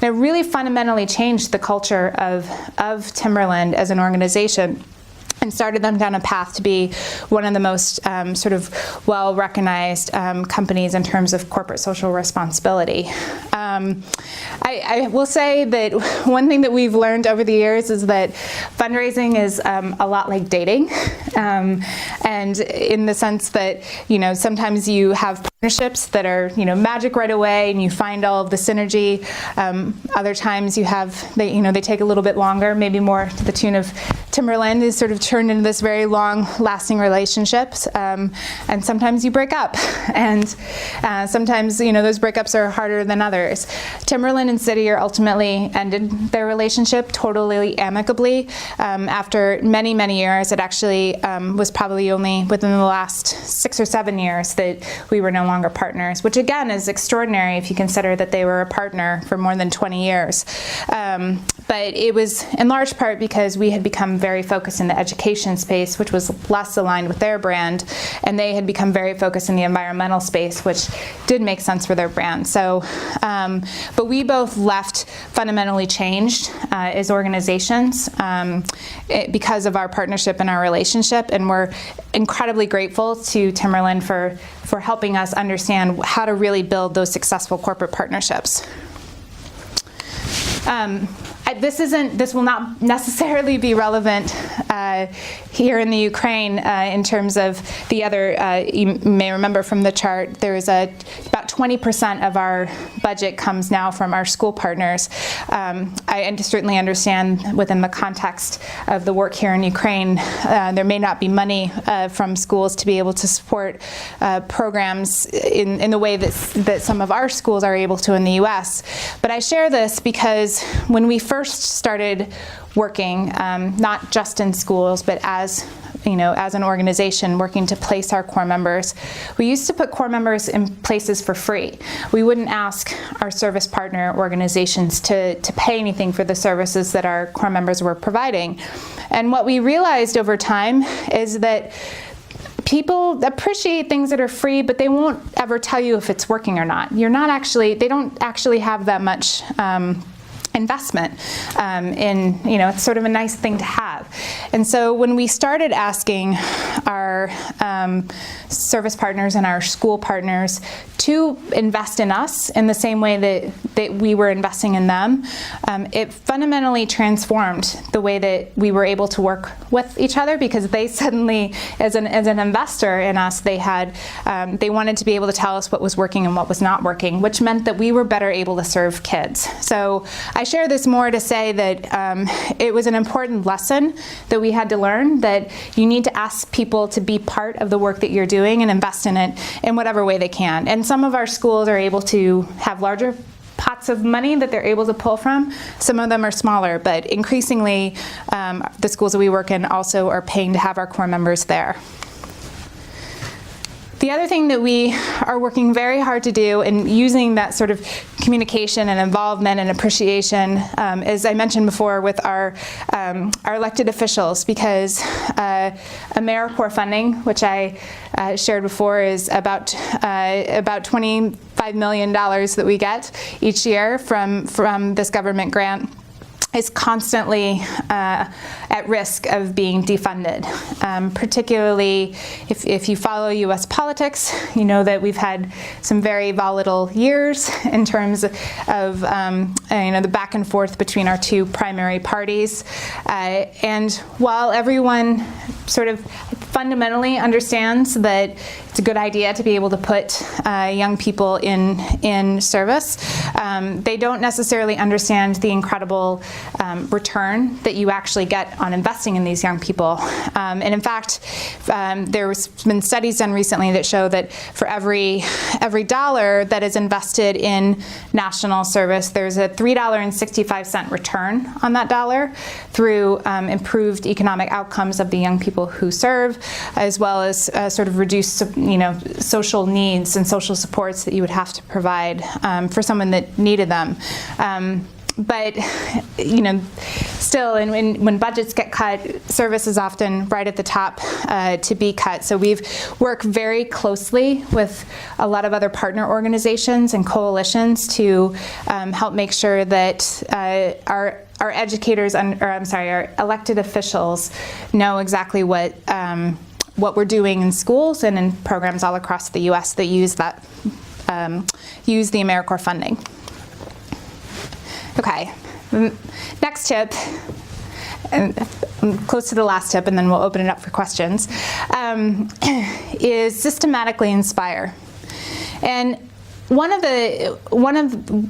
It really fundamentally changed the culture of Timberland as an organization and started them down a path to be one of the most sort of well-recognized companies in terms of corporate social responsibility. I will say that one thing that we've learned over the years is that fundraising is a lot like dating, and in the sense that sometimes you have partnerships that are magic right away and you find all of the synergy. Other times you have they take a little bit longer, maybe more to the tune of Timberland is sort of turned into this very long-lasting relationships, and sometimes you break up, and sometimes those breakups are harder than others. Timberland and City Year ultimately ended their relationship totally amicably after many, many years. It actually was probably only within the last 6 or 7 years that we were no longer partners, which again is extraordinary if you consider that they were a partner for more than 20 years. But it was in large part because we had become very focused in the education space, which was less aligned with their brand, and they had become very focused in the environmental space, which did make sense for their brand. So, but we both left fundamentally changed as organizations because of our partnership and our relationship, and we're incredibly grateful to Timberland for helping us understand how to really build those successful corporate partnerships. This will not necessarily be relevant here in the Ukraine in terms of the other. You may remember from the chart, there is about 20% of our budget comes now from our school partners. I certainly understand within the context of the work here in Ukraine, there may not be money from schools to be able to support programs in the way that some of our schools are able to in the U.S. But I share this because when we first started working, not just in schools, but as an organization working to place our core members, we used to put core members in places for free. We wouldn't ask our service partner organizations to pay anything for the services that our core members were providing. And what we realized over time is that people appreciate things that are free, but they won't ever tell you if it's working or not. They don't actually have that much investment it's sort of a nice thing to have. And so when we started asking our service partners and our school partners to invest in us in the same way that we were investing in them, it fundamentally transformed the way that we were able to work with each other, because they suddenly, as an investor in us, they wanted to be able to tell us what was working and what was not working, which meant that we were better able to serve kids. So I share this more to say that it was an important lesson that we had to learn, that you need to ask people to be part of the work that you're doing and invest in it in whatever way they can. And some of our schools are able to have larger pots of money that they're able to pull from. Some of them are smaller, but increasingly the schools that we work in also are paying to have our core members there. The other thing that we are working very hard to do, and using that sort of communication and involvement and appreciation, as I mentioned before, with our elected officials, because AmeriCorps funding, which I shared before, is about $25 million that we get each year from this government grant, is constantly at risk of being defunded. Particularly if you follow US politics, you know that we've had some very volatile years in terms of the back and forth between our two primary parties. And while everyone sort of fundamentally understands that it's a good idea to be able to put young people in service, they don't necessarily understand the incredible return that you actually get on investing in these young people. And in fact, there's been studies done recently that show that for every dollar that is invested in national service, there's a $3.65 return on that dollar through improved economic outcomes of the young people who serve, as well as sort of reduced social needs and social supports that you would have to provide for someone that needed them. But still, when budgets get cut, service is often right at the top to be cut. So we've worked very closely with a lot of other partner organizations and coalitions to help make sure that our educators, our elected officials know exactly what we're doing in schools and in programs all across the U.S. that use the AmeriCorps funding. Okay, next tip, and close to the last tip, and then we'll open it up for questions, is systematically inspire. And one of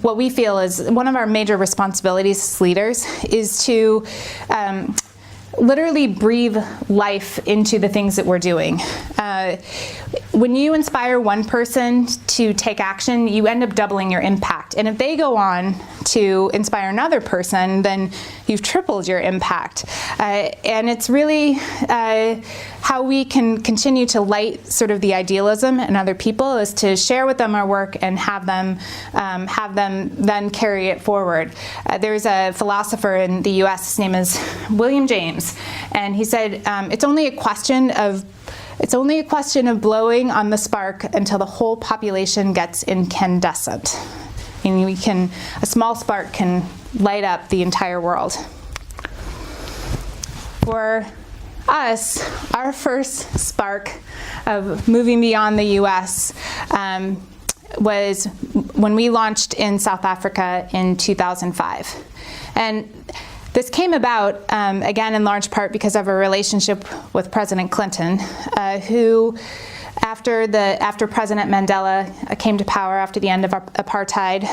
what we feel is one of our major responsibilities as leaders is to literally breathe life into the things that we're doing. When you inspire one person to take action, you end up doubling your impact. And if they go on to inspire another person, then you've tripled your impact. And it's really how we can continue to light sort of the idealism in other people is to share with them our work and have them then carry it forward. There's a philosopher in the U.S. His name is William James, and he said it's only a question of blowing on the spark until the whole population gets incandescent. And a small spark can light up the entire world. For us, our first spark of moving beyond the U.S. Was when we launched in South Africa in 2005. And this came about, again, in large part because of a relationship with President Clinton, who, after President Mandela came to power after the end of apartheid,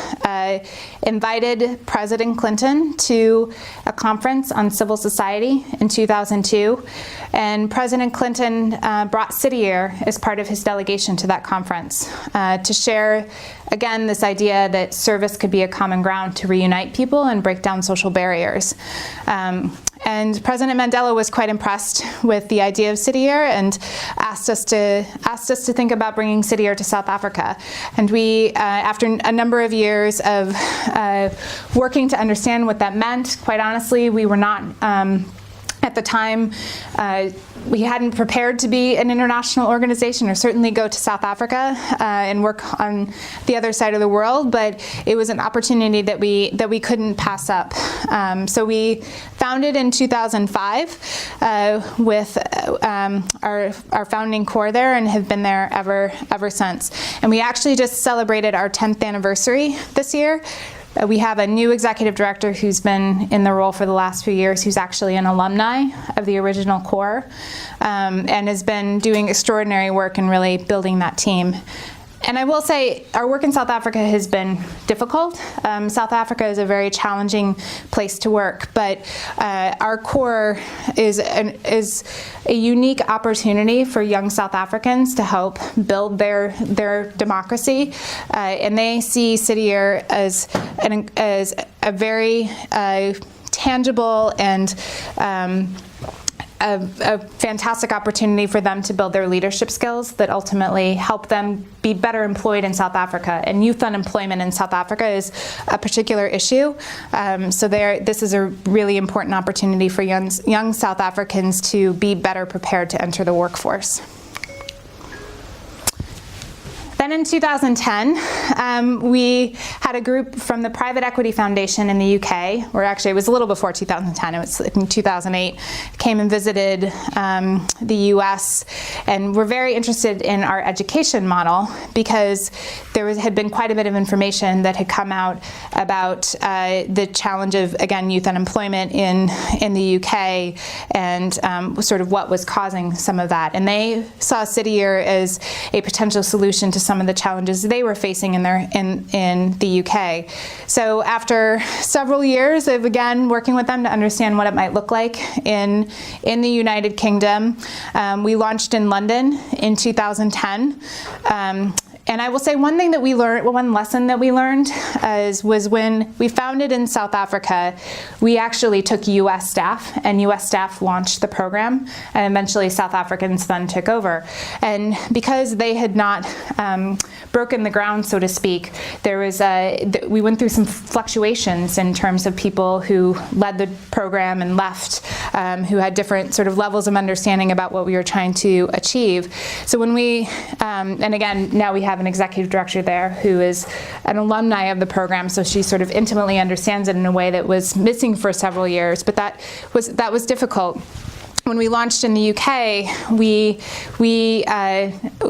invited President Clinton to a conference on civil society in 2002. And President Clinton brought City Year as part of his delegation to that conference to share, again, this idea that service could be a common ground to reunite people and break down social barriers. And President Mandela was quite impressed with the idea of City Year and asked us to think about bringing City Year to South Africa. And we, after a number of years of working to understand what that meant, quite honestly, we were not, at the time, we hadn't prepared to be an international organization or certainly go to South Africa and work on the other side of the world, but it was an opportunity that we couldn't pass up. So we founded in 2005 with our founding core there and have been there ever since. And we actually just celebrated our 10th anniversary this year. We have a new executive director who's been in the role for the last few years, who's actually an alumni of the original core, and has been doing extraordinary work in really building that team. And I will say our work in South Africa has been difficult. South Africa is a very challenging place to work, but our core is a unique opportunity for young South Africans to help build their democracy, and they see City Year as a very tangible and a fantastic opportunity for them to build their leadership skills that ultimately help them be better employed in South Africa. And youth unemployment in South Africa is a particular issue. So this is a really important opportunity for young South Africans to be better prepared to enter the workforce. Then in 2010, we had a group from the Private Equity Foundation in the UK, or actually it was a little before 2010, it was in 2008, came and visited the US, and were very interested in our education model because there had been quite a bit of information that had come out about the challenge of, again, youth unemployment in the UK and sort of what was causing some of that. And they saw City Year as a potential solution to some of the challenges they were facing in the UK. So after several years of, again, working with them to understand what it might look like in the United Kingdom, we launched in London in 2010. And I will say one lesson that we learned was when we founded in South Africa, we actually took US staff, and US staff launched the program, and eventually South Africans then took over. And because they had not broken the ground, so to speak, we went through some fluctuations in terms of people who led the program and left, who had different sort of levels of understanding about what we were trying to achieve. So when we, and again, now we have an executive director there who is an alumni of the program, so she sort of intimately understands it in a way that was missing for several years, but that was difficult. When we launched in the UK, we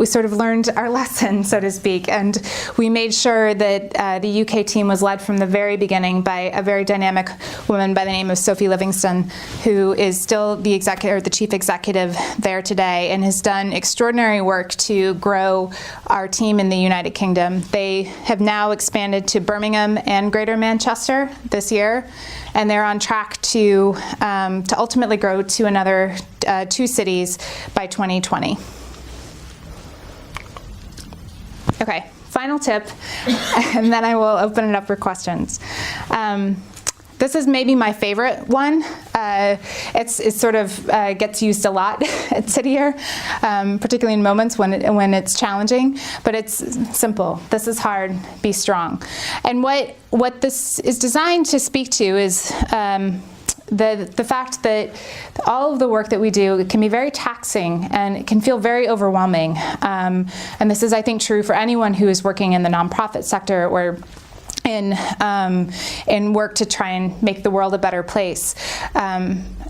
sort of learned our lesson, so to speak, and we made sure that the UK team was led from the very beginning by a very dynamic woman by the name of Sophie Livingston, who is still the chief executive there today, and has done extraordinary work to grow our team in the United Kingdom. They have now expanded to Birmingham and Greater Manchester this year, and they're on track to ultimately grow to another 2 cities by 2020. Okay, final tip, and then I will open it up for questions. This is maybe my favorite one. It sort of gets used a lot at City Year, particularly in moments when it's challenging, but it's simple. This is hard, be strong. And what this is designed to speak to is the fact that all of the work that we do can be very taxing and it can feel very overwhelming. And this is, I think, true for anyone who is working in the nonprofit sector or in work to try and make the world a better place.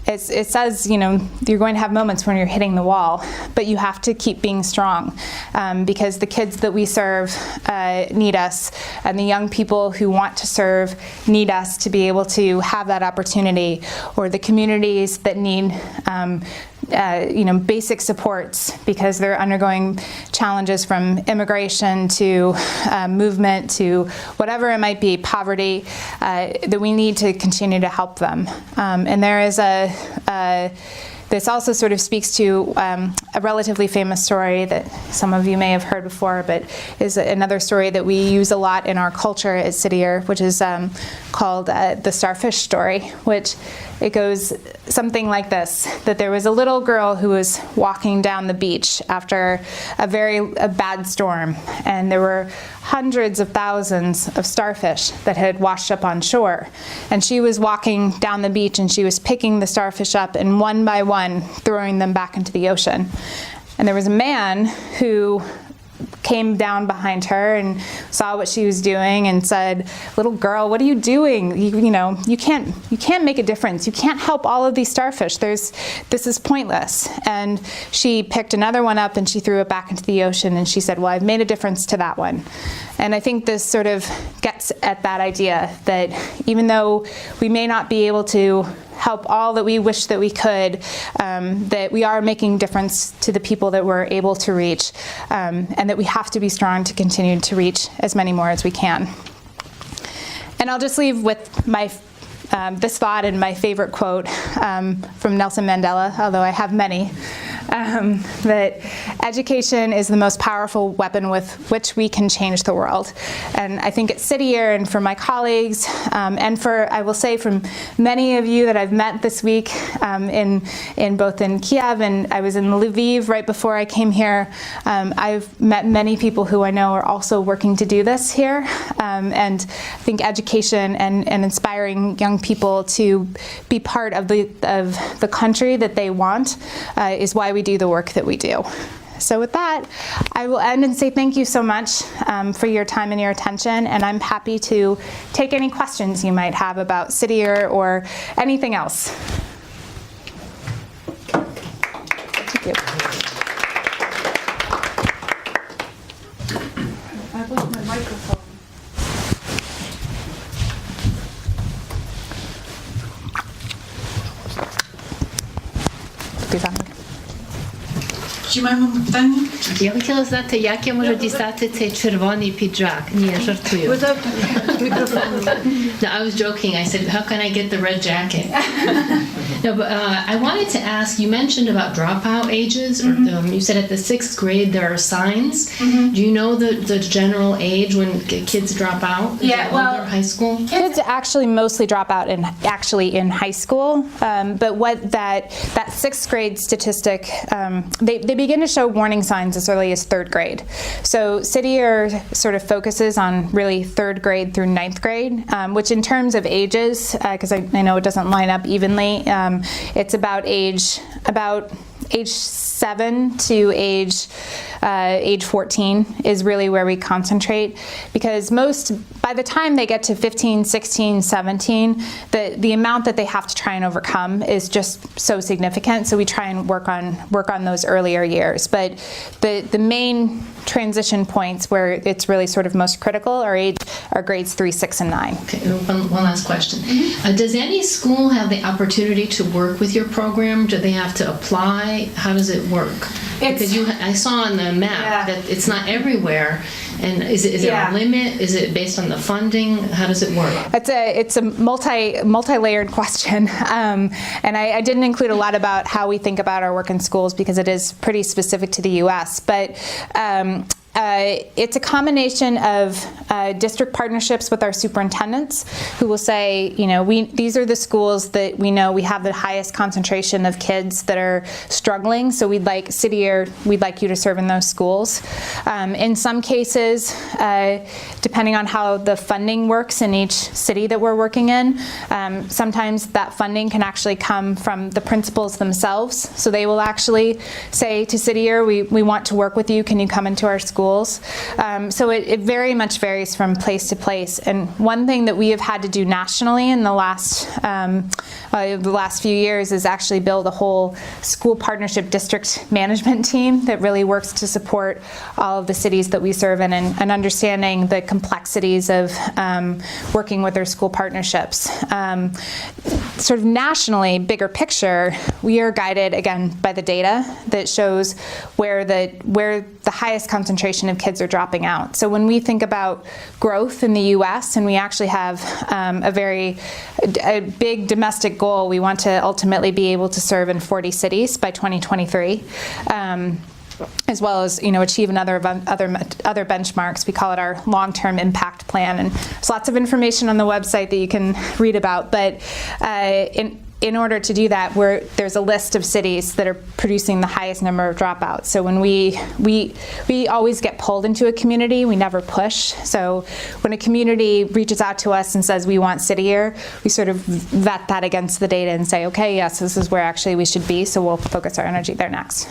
it says, you know, you're going to have moments when you're hitting the wall, but you have to keep being strong, because the kids that we serve need us, and the young people who want to serve need us to be able to have that opportunity, or the communities that need you know, basic supports because they're undergoing challenges from immigration to movement to whatever it might be, poverty, that we need to continue to help them. And there is this also sort of speaks to a relatively famous story that some of you may have heard before, but is another story that we use a lot in our culture at City Year, which is called the starfish story, which it goes something like this, that there was a little girl who was walking down the beach after a bad storm, and there were hundreds of thousands of starfish that had washed up on shore. And she was walking down the beach and she was picking the starfish up and one by one throwing them back into the ocean. And there was a man who came down behind her and saw what she was doing and said, "Little girl, what are you doing? You can't make a difference. You can't help all of these starfish. This is pointless." And she picked another one up and she threw it back into the ocean, and she said, "Well, I've made a difference to that one." And I think this sort of gets at that idea that even though we may not be able to help all that we wish that we could, that we are making difference to the people that we're able to reach, and that we have to be strong to continue to reach as many more as we can. And I'll just leave with my this thought and my favorite quote from Nelson Mandela, although I have many, that education is the most powerful weapon with which we can change the world. And I think at City Year and for my colleagues, and for, I will say, from many of you that I've met this week in both in Kiev, and I was in Lviv right before I came here, I've met many people who I know are also working to do this here. And I think education and inspiring young people to be part of the country that they want is why we do the work that we do. So with that, I will end and say thank you so much for your time and your attention, and I'm happy to take any questions you might have about City Year or anything else. Thank you. I left my microphone. Чи маємо питання? Я хотіла знати, як я можу дістати цей червоний піджак. Ні, я жартую. No, I was joking. I said, how can I get the red jacket? No, but I wanted to ask, you mentioned about dropout ages. Or, you said at the 6th grade there are signs. Do you know the general age when kids drop out? Yeah, well, high school? Kids actually mostly drop out in high school, but what that 6th grade statistic, they begin to show warning signs as early as 3rd grade. So City Year sort of focuses on really 3rd grade through 9th grade, which in terms of ages, because I know it doesn't line up evenly, it's about age 7 to age 14 is really where we concentrate, because by the time they get to 15, 16, 17, the amount that they have to try and overcome is just so significant. So we try and work on those earlier years. But the main transition points where it's really sort of most critical are grades 3, 6, and 9. Okay, one last question. Does any school have the opportunity to work with your program? Do they have to apply? How does it work? Because I saw on the map that it's not everywhere. And is it a limit? Is it based on the funding? How does it work? It's a multi-layered question, and I didn't include a lot about how we think about our work in schools because it is pretty specific to the U.S. But it's a combination of district partnerships with our superintendents, who will say, these are the schools that we know we have the highest concentration of kids that are struggling. So City Year, we'd like you to serve in those schools. In some cases, depending on how the funding works in each city that we're working in, sometimes that funding can actually come from the principals themselves. So they will actually say to City Year, we want to work with you. Can you come into our school? schools. So it very much varies from place to place. And one thing that we have had to do nationally in the last few years is actually build a whole school partnership district management team that really works to support all of the cities that we serve in and understanding the complexities of working with their school partnerships. Sort of nationally, bigger picture, we are guided again by the data that shows where the highest concentration of kids are dropping out. So when we think about growth in the U.S., and we actually have a big domestic goal, we want to ultimately be able to serve in 40 cities by 2023. As well as achieve other benchmarks. We call it our long-term impact plan, and there's lots of information on the website that you can read about. But in order to do that, there's a list of cities that are producing the highest number of dropouts. So when we always get pulled into a community, we never push. So when a community reaches out to us and says we want city year, we sort of vet that against the data and say, okay, yes, this is where actually we should be. So we'll focus our energy there next.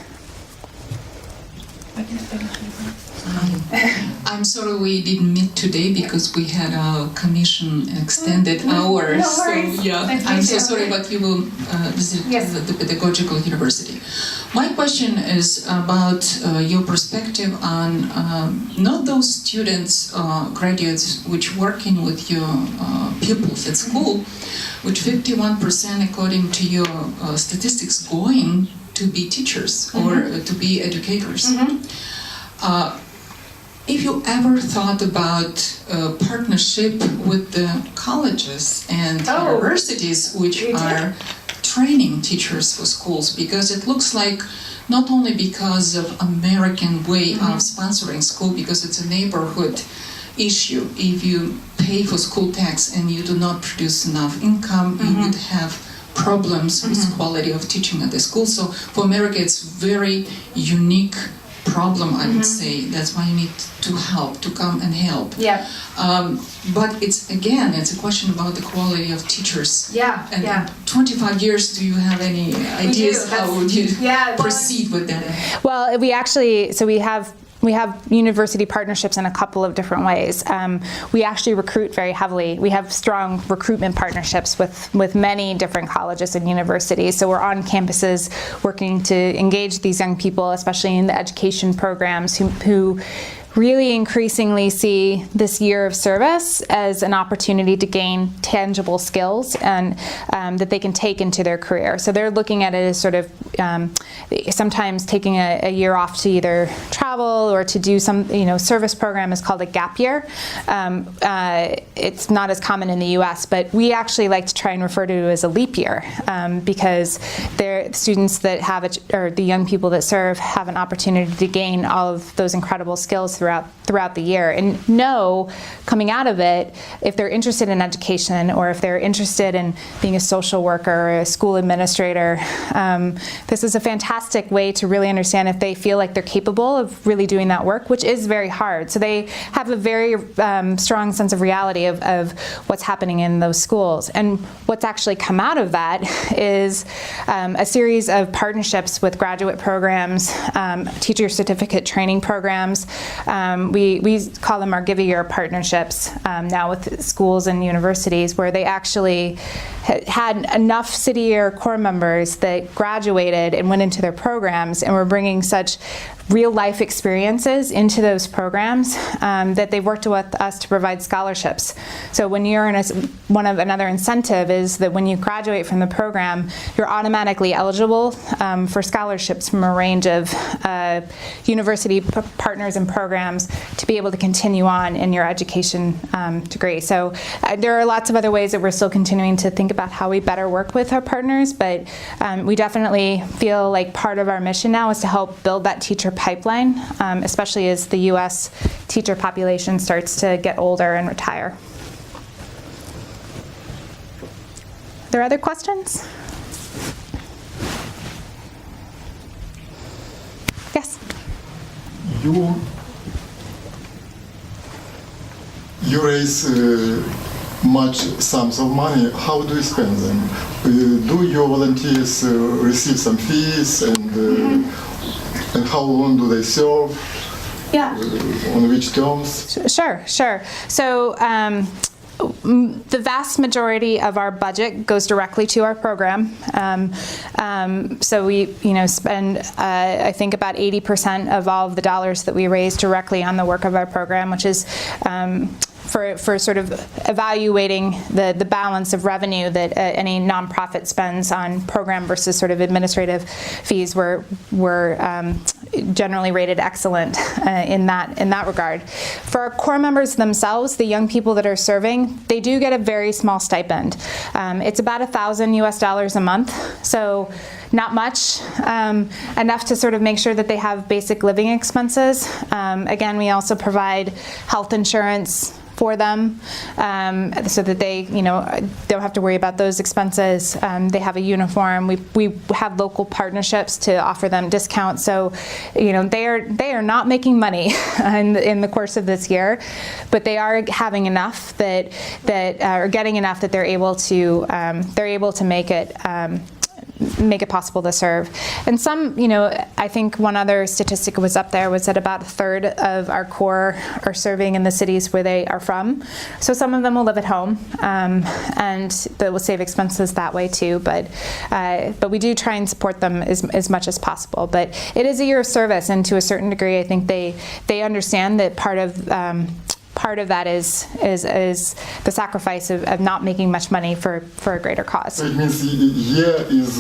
I'm sorry we didn't meet today because we had a commission extended hours. No worries. So yeah, I'm so sorry, but you will visit the pedagogical university. My question is about your perspective on not those students, graduates, which working with your pupils at school, which 51% according to your statistics going to be teachers or to be educators. If you ever thought about partnership with the colleges and universities which are training teachers for schools, because it looks like not only because of American way of sponsoring school, because it's a neighborhood issue. If you pay for school tax and you do not produce enough income, you would have problems with quality of teaching at the school. So for America, it's very unique problem, I would say. That's why you need to come and help. Yeah. But it's a question about the quality of teachers. Yeah. And in 25 years, do you have any ideas how would you proceed with that? Well, we have university partnerships in a couple of different ways. We actually recruit very heavily. We have strong recruitment partnerships with many different colleges and universities. So we're on campuses working to engage these young people, especially in the education programs, who really increasingly see this year of service as an opportunity to gain tangible skills and that they can take into their career. So they're looking at it as sort of sometimes taking a year off to either travel or to do some service program is called a gap year. It's not as common in the US, but we actually like to try and refer to it as a leap year because they're students that have or the young people that serve have an opportunity to gain all of those incredible skills throughout the year, and know coming out of it, if they're interested in education or if they're interested in being a social worker or a school administrator, this is a fantastic way to really understand if they feel like they're capable of really doing that work, which is very hard. So they have a very strong sense of reality of what's happening in those schools. And what's actually come out of that is a series of partnerships with graduate programs, teacher certificate training programs. We call them our Give a Year partnerships now with schools and universities, where they actually had enough City Year Corps members that graduated and went into their programs and were bringing such real life experiences into those programs that they've worked with us to provide scholarships. So when you're in another incentive is that when you graduate from the program, you're automatically eligible for scholarships from a range of university partners and programs to be able to continue on in your education degree. So there are lots of other ways that we're still continuing to think about how we better work with our partners, but we definitely feel like part of our mission now is to help build that teacher pipeline, especially as the U.S. teacher population starts to get older and retire. Are there other questions? Yes? You raise much sums of money. How do you spend them? Do your volunteers receive some fees, and how long do they serve? Yeah. On which terms? Sure. So the vast majority of our budget goes directly to our program. So we, spend, I think, about 80% of all of the dollars that we raise directly on the work of our program, which is for sort of evaluating the balance of revenue that any nonprofit spends on program versus sort of administrative fees. We're generally rated excellent in that regard. For our core members themselves, the young people that are serving, they do get a very small stipend. It's about $1,000 a month, so not much, enough to sort of make sure that they have basic living expenses. Again, we also provide health insurance for them, so that they, don't have to worry about those expenses. They have a uniform. We have local partnerships to offer them discounts. So, they are not making money in the course of this year, but they are having enough that are getting enough that they're able to make it possible to serve. And some, I think one other statistic was up there was that about a third of our core are serving in the cities where they are from. So some of them will live at home, and that will save expenses that way too. But we do try and support them as much as possible. But it is a year of service, and to a certain degree, I think they understand that part of that is the sacrifice of not making much money for a greater cause. So it means year is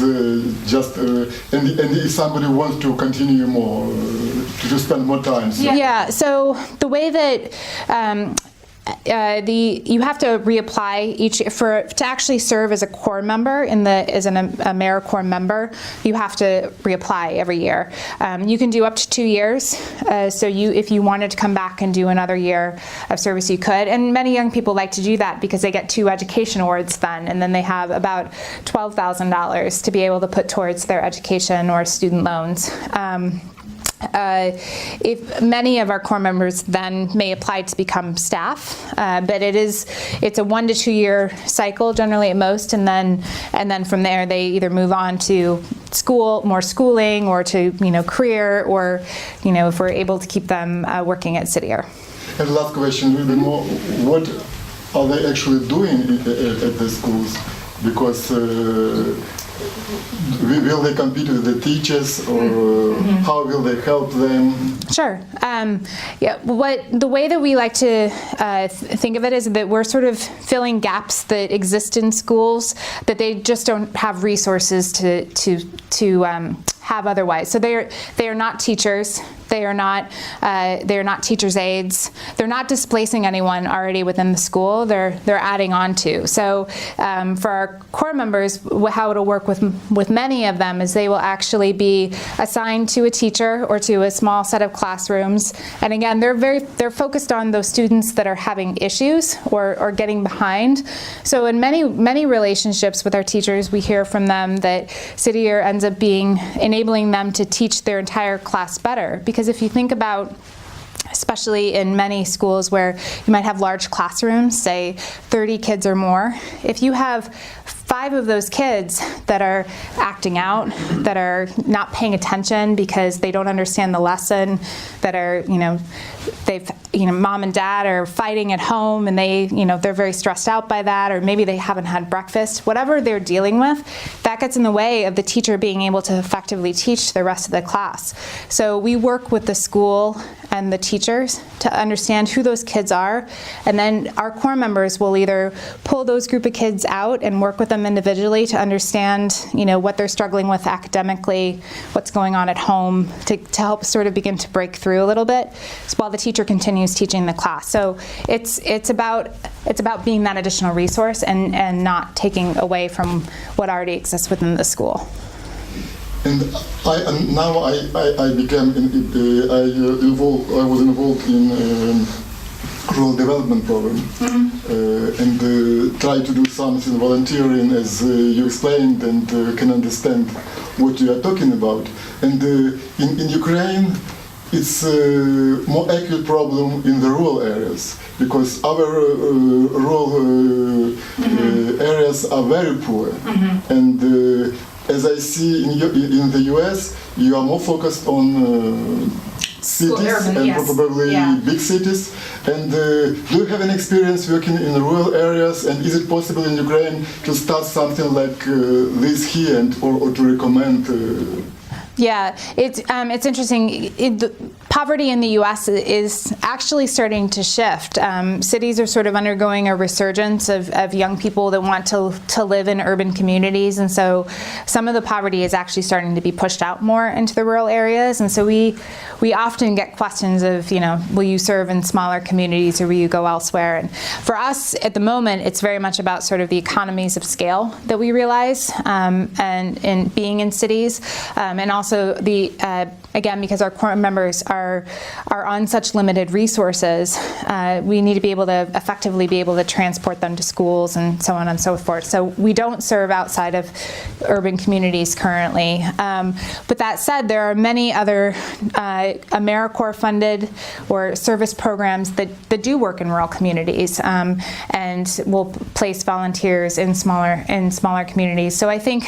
just, and if somebody wants to continue more, to spend more time. So. Yeah, so the way that you have to reapply to actually serve as a core member as an AmeriCorps member. You have to reapply every year. You can do up to 2 years. So if you wanted to come back and do another year of service, you could. And many young people like to do that because they get 2 education awards then, and then they have about $12,000 to be able to put towards their education or student loans. If many of our core members then may apply to become staff, but it's a 1 to 2 year cycle generally at most, and then from there they either move on to more schooling, or to career, or if we're able to keep them working at Citier. And last question, a little bit more, what are they actually doing at the schools? Because will they compete with the teachers, or how will they help them? Sure. The way that we like to think of it is that we're sort of filling gaps that exist in schools that they just don't have resources to have otherwise. So they are not teachers. They are not teachers' aides. They're not displacing anyone already within the school. They're adding on to. So for our core members, how it'll work with many of them is they will actually be assigned to a teacher or to a small set of classrooms. And again, they're focused on those students that are having issues or getting behind. So in many relationships with our teachers, we hear from them that Citier ends up enabling them to teach their entire class better. Because if you think about, especially in many schools where you might have large classrooms, say 30 kids or more, if you have 5 of those kids that are acting out, that are not paying attention because they don't understand the lesson, that are, mom and dad are fighting at home and they're very stressed out by that, or maybe they haven't had breakfast, whatever they're dealing with, that gets in the way of the teacher being able to effectively teach the rest of the class. So we work with the school and the teachers to understand who those kids are, and then our core members will either pull those group of kids out and work with them individually to understand what they're struggling with academically, what's going on at home, to help sort of begin to break through a little bit while the teacher continues teaching the class. So it's about being that additional resource and not taking away from what already exists within the school. And now I was involved in rural development program, and try to do something volunteering, as you explained, and can understand what you are talking about. And in Ukraine, it's a more acute problem in the rural areas, because our rural areas are very poor, and as I see in the US, you are more focused on cities urban, and yes. probably Yeah. big cities. And do you have any experience working in rural areas? And is it possible in Ukraine to start something like this here, or to recommend? Yeah, it's interesting. Poverty in the U.S. is actually starting to shift. Cities are sort of undergoing a resurgence of young people that want to live in urban communities, and so some of the poverty is actually starting to be pushed out more into the rural areas. And so we often get questions of, will you serve in smaller communities or will you go elsewhere? And for us at the moment, it's very much about sort of the economies of scale that we realize, and in being in cities, and also the again, because our core members are on such limited resources, we need to be able to effectively be able to transport them to schools and so on and so forth. So we don't serve outside of urban communities currently. But that said, there are many other AmeriCorps funded or service programs that do work in rural communities, and will place volunteers in smaller communities. So I think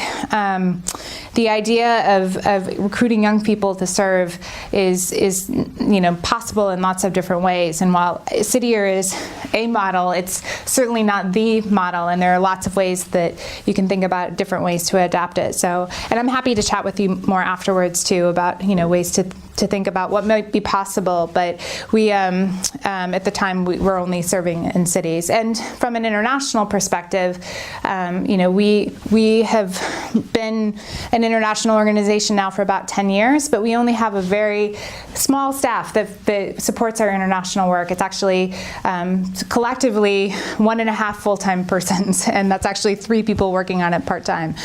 the idea of recruiting young people to serve is possible in lots of different ways. And while Cityr is a model, it's certainly not the model, and there are lots of ways that you can think about different ways to adapt it. So, and I'm happy to chat with you more afterwards too about ways to think about what might be possible. But we at the time we were only serving in cities. And from an international perspective, we have been an international organization now for about 10 years, but we only have a very small staff that supports our international work. It's actually collectively 1.5 full-time persons, and that's actually 3 people working on it part-time.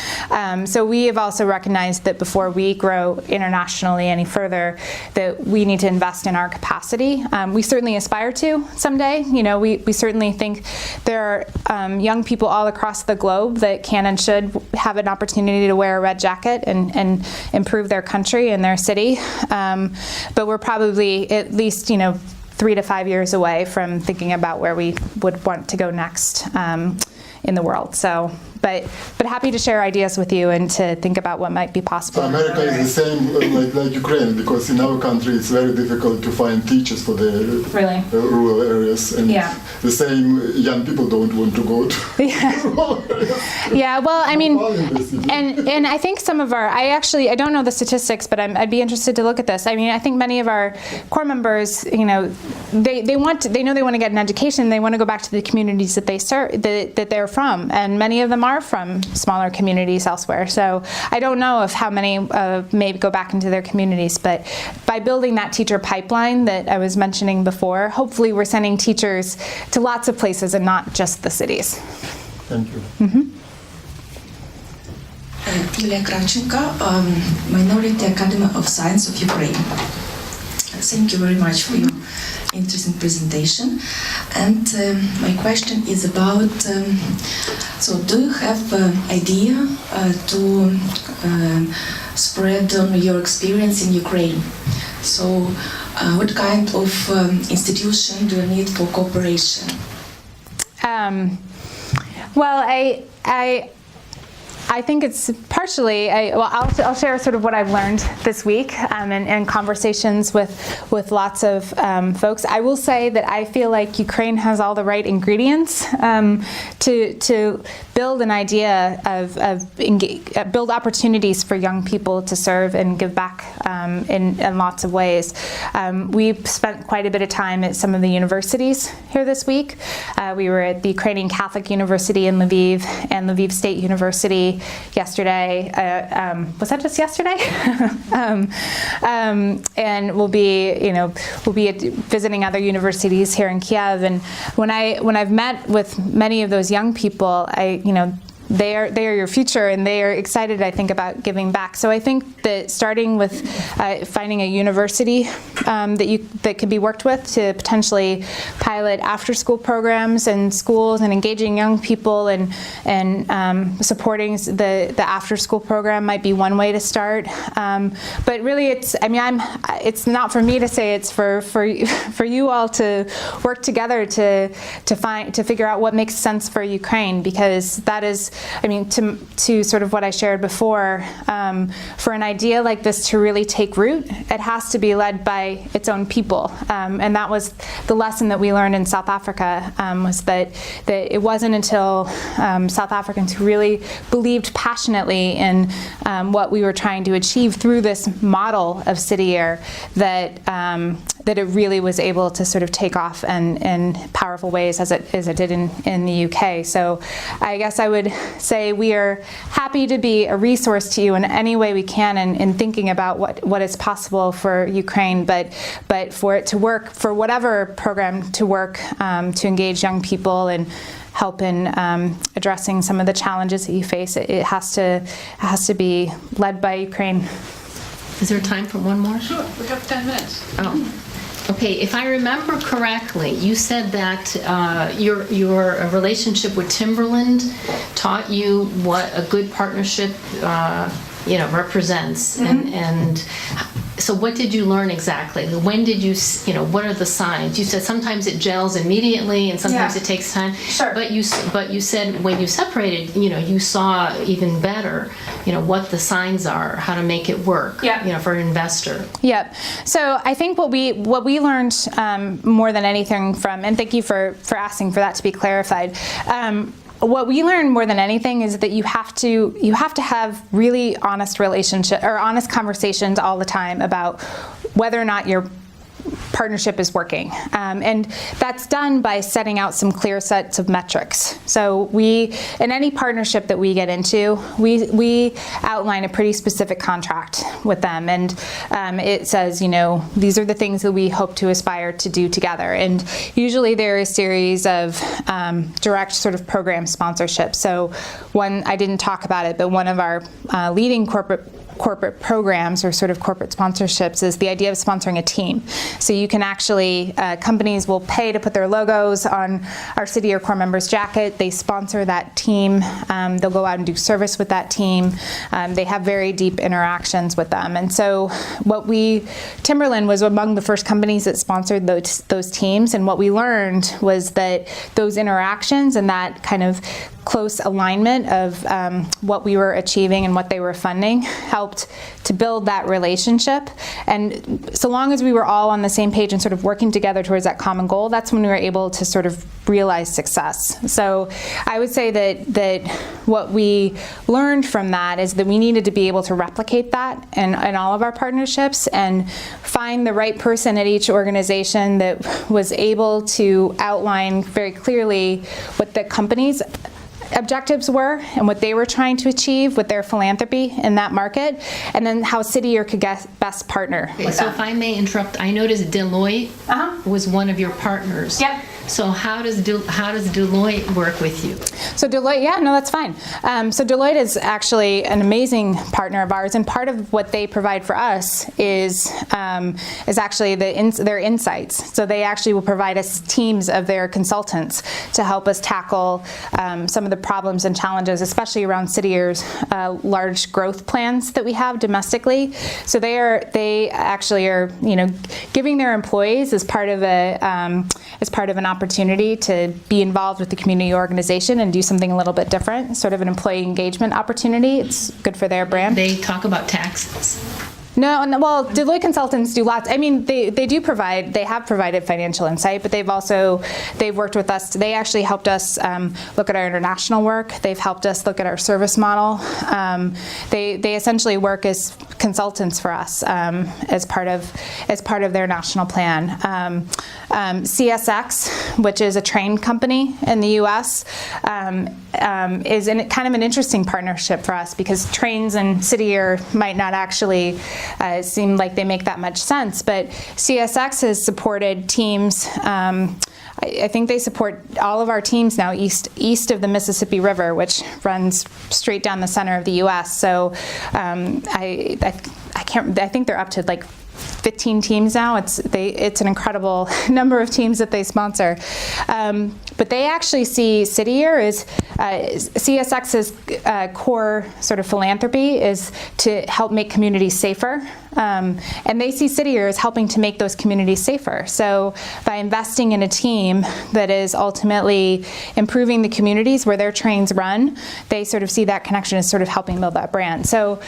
So we have also recognized that before we grow internationally any further, that we need to invest in our capacity. We certainly aspire to someday. We certainly think there are young people all across the globe that can and should have an opportunity to wear a red jacket and improve their country and their city. But we're probably at least 3 to 5 years away from thinking about where we would want to go next in the world. So, but happy to share ideas with you and to think about what might be possible. So America is the same like Ukraine, because in our country it's very difficult to find teachers for the rural areas, and the same young people don't want to go to rural areas. Yeah, well, I mean, and I think some of I don't know the statistics, but I'd be interested to look at this. I mean, I think many of our core members, they know they want to get an education. They want to go back to the communities that they serve, that they're from, and many of them are from smaller communities elsewhere. So I don't know if how many may go back into their communities, but by building that teacher pipeline that I was mentioning before, hopefully we're sending teachers to lots of places and not just the cities. Thank you. Mm-hmm. Yulia Kravchenko, Minority Academy of Science of Ukraine. Thank you very much for your interesting presentation. And my question is about, so do you have an idea to spread on your experience in Ukraine? So what kind of institution do you need for cooperation? Well, I think it's partially, I'll share sort of what I've learned this week and conversations with lots of folks. I will say that I feel like Ukraine has all the right ingredients to build an idea of build opportunities for young people to serve and give back in lots of ways. We've spent quite a bit of time at some of the universities here this week. We were at the Ukrainian Catholic University in Lviv and Lviv State University yesterday. Was that just yesterday? And we'll be visiting other universities here in Kiev. And when I've met with many of those young people, they are your future, and they are excited, I think, about giving back. So I think that starting with finding a university that could be worked with to potentially pilot after-school programs and schools and engaging young people and supporting the after-school program might be one way to start. But really, it's not for me to say. It's for you all to work together to figure out what makes sense for Ukraine, because that is I mean, to sort of what I shared before, for an idea like this to really take root, it has to be led by its own people. And that was the lesson that we learned in South Africa, was that it wasn't until South Africans who really believed passionately in what we were trying to achieve through this model of city year that it really was able to sort of take off in powerful ways as it did in the UK. So I guess I would say we are happy to be a resource to you in any way we can in thinking about what is possible for Ukraine, but for it to work, for whatever program to work, to engage young people and help in addressing some of the challenges that you face, it has to be led by Ukraine. Is there time for one more? Sure, we have 10 minutes. Oh. Okay, if I remember correctly, you said that your relationship with Timberland taught you what a good partnership represents, and so what did you learn exactly? When did you what are the signs? You said sometimes it gels immediately and sometimes it takes time. Sure. But you said when you separated, you saw even better, what the signs are, how to make it work, for an investor. Yep. So I think what we learned more than anything from, and thank you for asking for that to be clarified. What we learned more than anything is that you have to have really honest honest conversations all the time about whether or not your partnership is working. And that's done by setting out some clear sets of metrics. So in any partnership that we get into, we outline a pretty specific contract with them. And it says, these are the things that we hope to aspire to do together. And usually there are a series of direct sort of program sponsorships. So one, I didn't talk about it, but one of our leading corporate programs or sort of corporate sponsorships is the idea of sponsoring a team. So you can actually, companies will pay to put their logos on our City or Core members' jacket. They sponsor that team. They'll go out and do service with that team. They have very deep interactions with them. And so Timberland was among the first companies that sponsored those teams. And what we learned was that those interactions and that kind of close alignment of what we were achieving and what they were funding helped to build that relationship. And so long as we were all on the same page and sort of working together towards that common goal, that's when we were able to sort of realize success. So I would say that what we learned from that is that we needed to be able to replicate that in all of our partnerships and find the right person at each organization that was able to outline very clearly what the company's objectives were and what they were trying to achieve with their philanthropy in that market, and then how City Year could best partner with so them. If I may interrupt, I noticed Deloitte was one of your partners. Yep. So how does Deloitte work with you? So Deloitte, that's fine. So Deloitte is actually an amazing partner of ours, and part of what they provide for us is actually their insights. So they actually will provide us teams of their consultants to help us tackle some of the problems and challenges, especially around City Year's large growth plans that we have domestically. So they actually are giving their employees as part of an opportunity to be involved with the community organization and do something a little bit different, sort of an employee engagement opportunity. It's good for their brand. They talk about taxes. No, well, Deloitte consultants do lots. I mean, they have provided financial insight, but they've worked with us. They actually helped us look at our international work. They've helped us look at our service model. They essentially work as consultants for us as part of their national plan. CSX, which is a train company in the U.S., is kind of an interesting partnership for us because trains and City Year might not actually seem like they make that much sense, but CSX has supported teams. I think they support all of our teams now east of the Mississippi River, which runs straight down the center of the U.S. So I think they're up to like 15 teams now. It's an incredible number of teams that they sponsor. But they actually see City Year as CSX's core sort of philanthropy is to help make communities safer. And they see City Year as helping to make those communities safer. So by investing in a team that is ultimately improving the communities where their trains run, they sort of see that connection as sort of helping build that brand. So,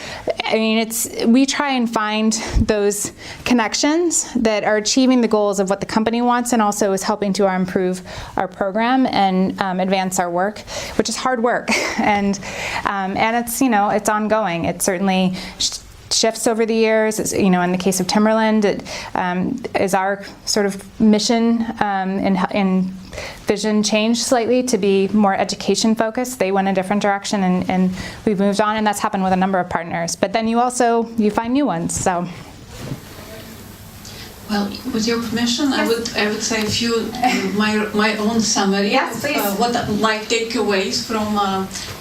I mean, we try and find those connections that are achieving the goals of what the company wants and also is helping to improve our program and advance our work, which is hard work. And it's, it's ongoing. It certainly shifts over the years. It's, in the case of Timberland, it is our sort of mission in vision changed slightly to be more education focused. They went a different direction and we've moved on, and that's happened with a number of partners. But then you find new ones. So. Well, with your permission, yes. I would say a few my own summary yes, of what my takeaways from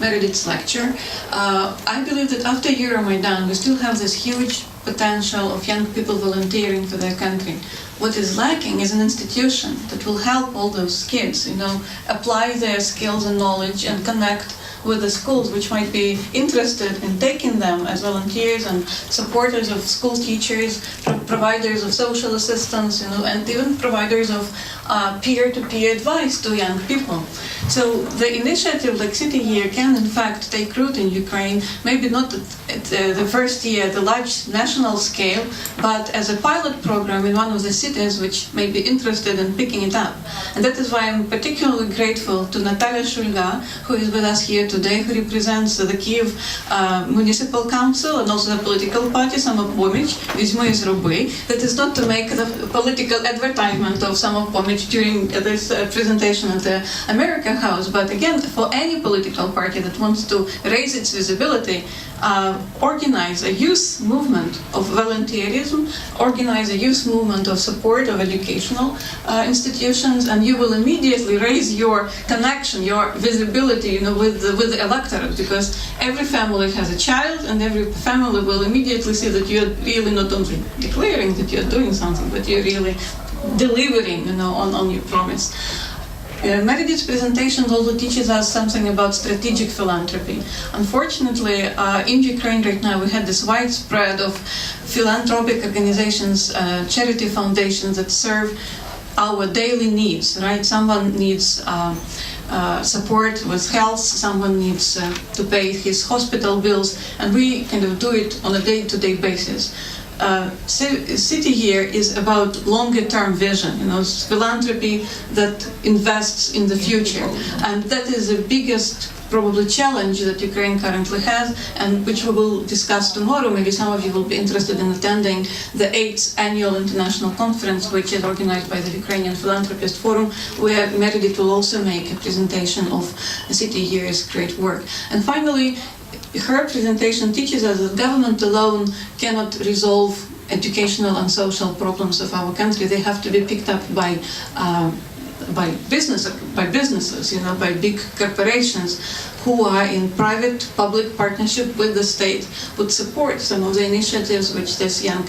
Meredith's lecture. I believe that after Euromaidan, we still have this huge potential of young people volunteering for their country. What is lacking is an institution that will help all those kids, apply their skills and knowledge and connect with the schools which might be interested in taking them as volunteers and supporters of school teachers, providers of social assistance, and even providers of peer-to-peer advice to young people. So the initiative like City Year can in fact take root in Ukraine, maybe not at the first year at the large national scale, but as a pilot program in one of the cities which may be interested in picking it up. And that is why I'm particularly grateful to Natalia Shulga, who is with us here today, who represents the Kyiv Municipal Council and also the political party Samopomich, Vizhmy Zruby. That is not to make the political advertisement of Samopomich during this presentation at the American House, but again, for any political party that wants to raise its visibility, organize a youth movement of volunteerism, organize a youth movement of support of educational institutions, and you will immediately raise your connection, your visibility, with the electorate, because every family has a child, and every family will immediately see that you're really not only declaring that you're doing something, but you're really delivering, on your promise. Meredith's presentation also teaches us something about strategic philanthropy. Unfortunately, in Ukraine right now, we had this widespread of philanthropic organizations, charity foundations that serve our daily needs, right? Someone needs support with health, someone needs to pay his hospital bills, and we kind of do it on a day-to-day basis. City Year is about longer-term vision, philanthropy that invests in the future, and that is the biggest probably challenge that Ukraine currently has, and which we will discuss tomorrow. Maybe some of you will be interested in attending the 8th annual international conference, which is organized by the Ukrainian Philanthropist Forum, where Meredith will also make a presentation of City Year's great work. And finally, her presentation teaches us that government alone cannot resolve educational and social problems of our country. They have to be picked up by businesses, by big corporations who are in private-public partnership with the state, would support some of the initiatives which these young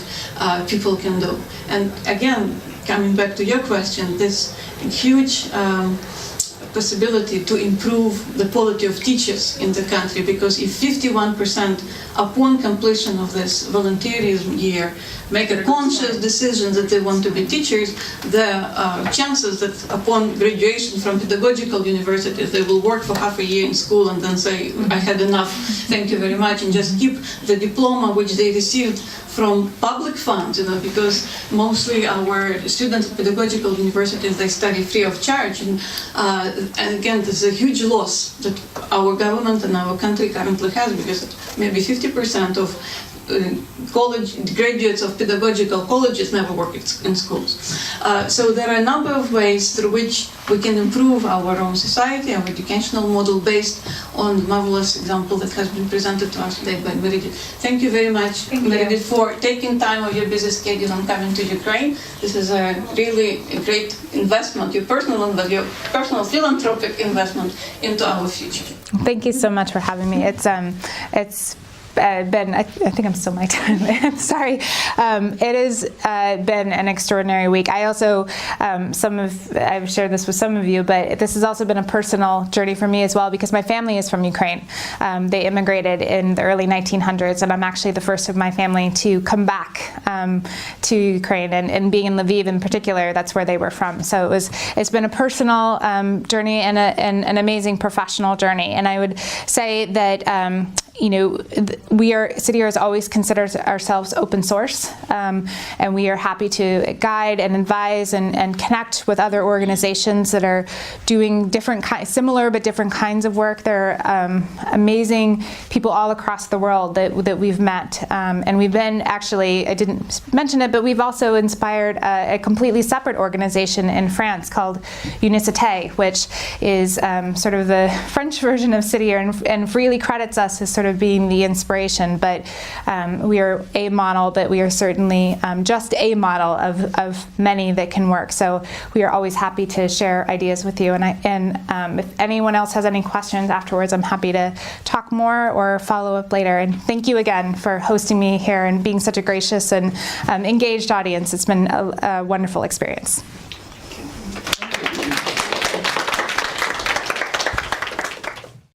people can do. And again, coming back to your question, this huge possibility to improve the quality of teachers in the country, because if 51% upon completion of this volunteerism year make a conscious decision that they want to be teachers, the chances that upon graduation from pedagogical universities they will work for half a year in school and then say, I had enough, thank you very much, and just keep the diploma which they received from public funds, because mostly our students at pedagogical universities, they study free of charge. And again, this is a huge loss that our government and our country currently has, because maybe 50% of college graduates of pedagogical colleges never work in schools. So there are a number of ways through which we can improve our own society, our educational model, based on the marvelous example that has been presented to us today by Meredith. Thank you very much, Meredith, for taking time of your busy schedule and coming to Ukraine. This is really a great investment, your personal philanthropic investment into our future. Thank you so much for having me. It's been, I think I'm still my turn. I'm sorry. It has been an extraordinary week. I also, I've shared this with some of you, but this has also been a personal journey for me as well, because my family is from Ukraine. They immigrated in the early 1900s, and I'm actually the first of my family to come back to Ukraine, and being in Lviv in particular, that's where they were from. So it's been a personal journey and an amazing professional journey. And I would say that City Year has always considered ourselves open source, and we are happy to guide and advise and connect with other organizations that are doing similar but different kinds of work. There are amazing people all across the world that we've met, and we've been actually, I didn't mention it, but we've also inspired a completely separate organization in France called Unicité, which is sort of the French version of City Year, and freely credits us as sort of being the inspiration, but we are a model, but we are certainly just a model of many that can work. So we are always happy to share ideas with you, and if anyone else has any questions afterwards, I'm happy to talk more or follow up later. And thank you again for hosting me here and being such a gracious and engaged audience. It's been a wonderful experience.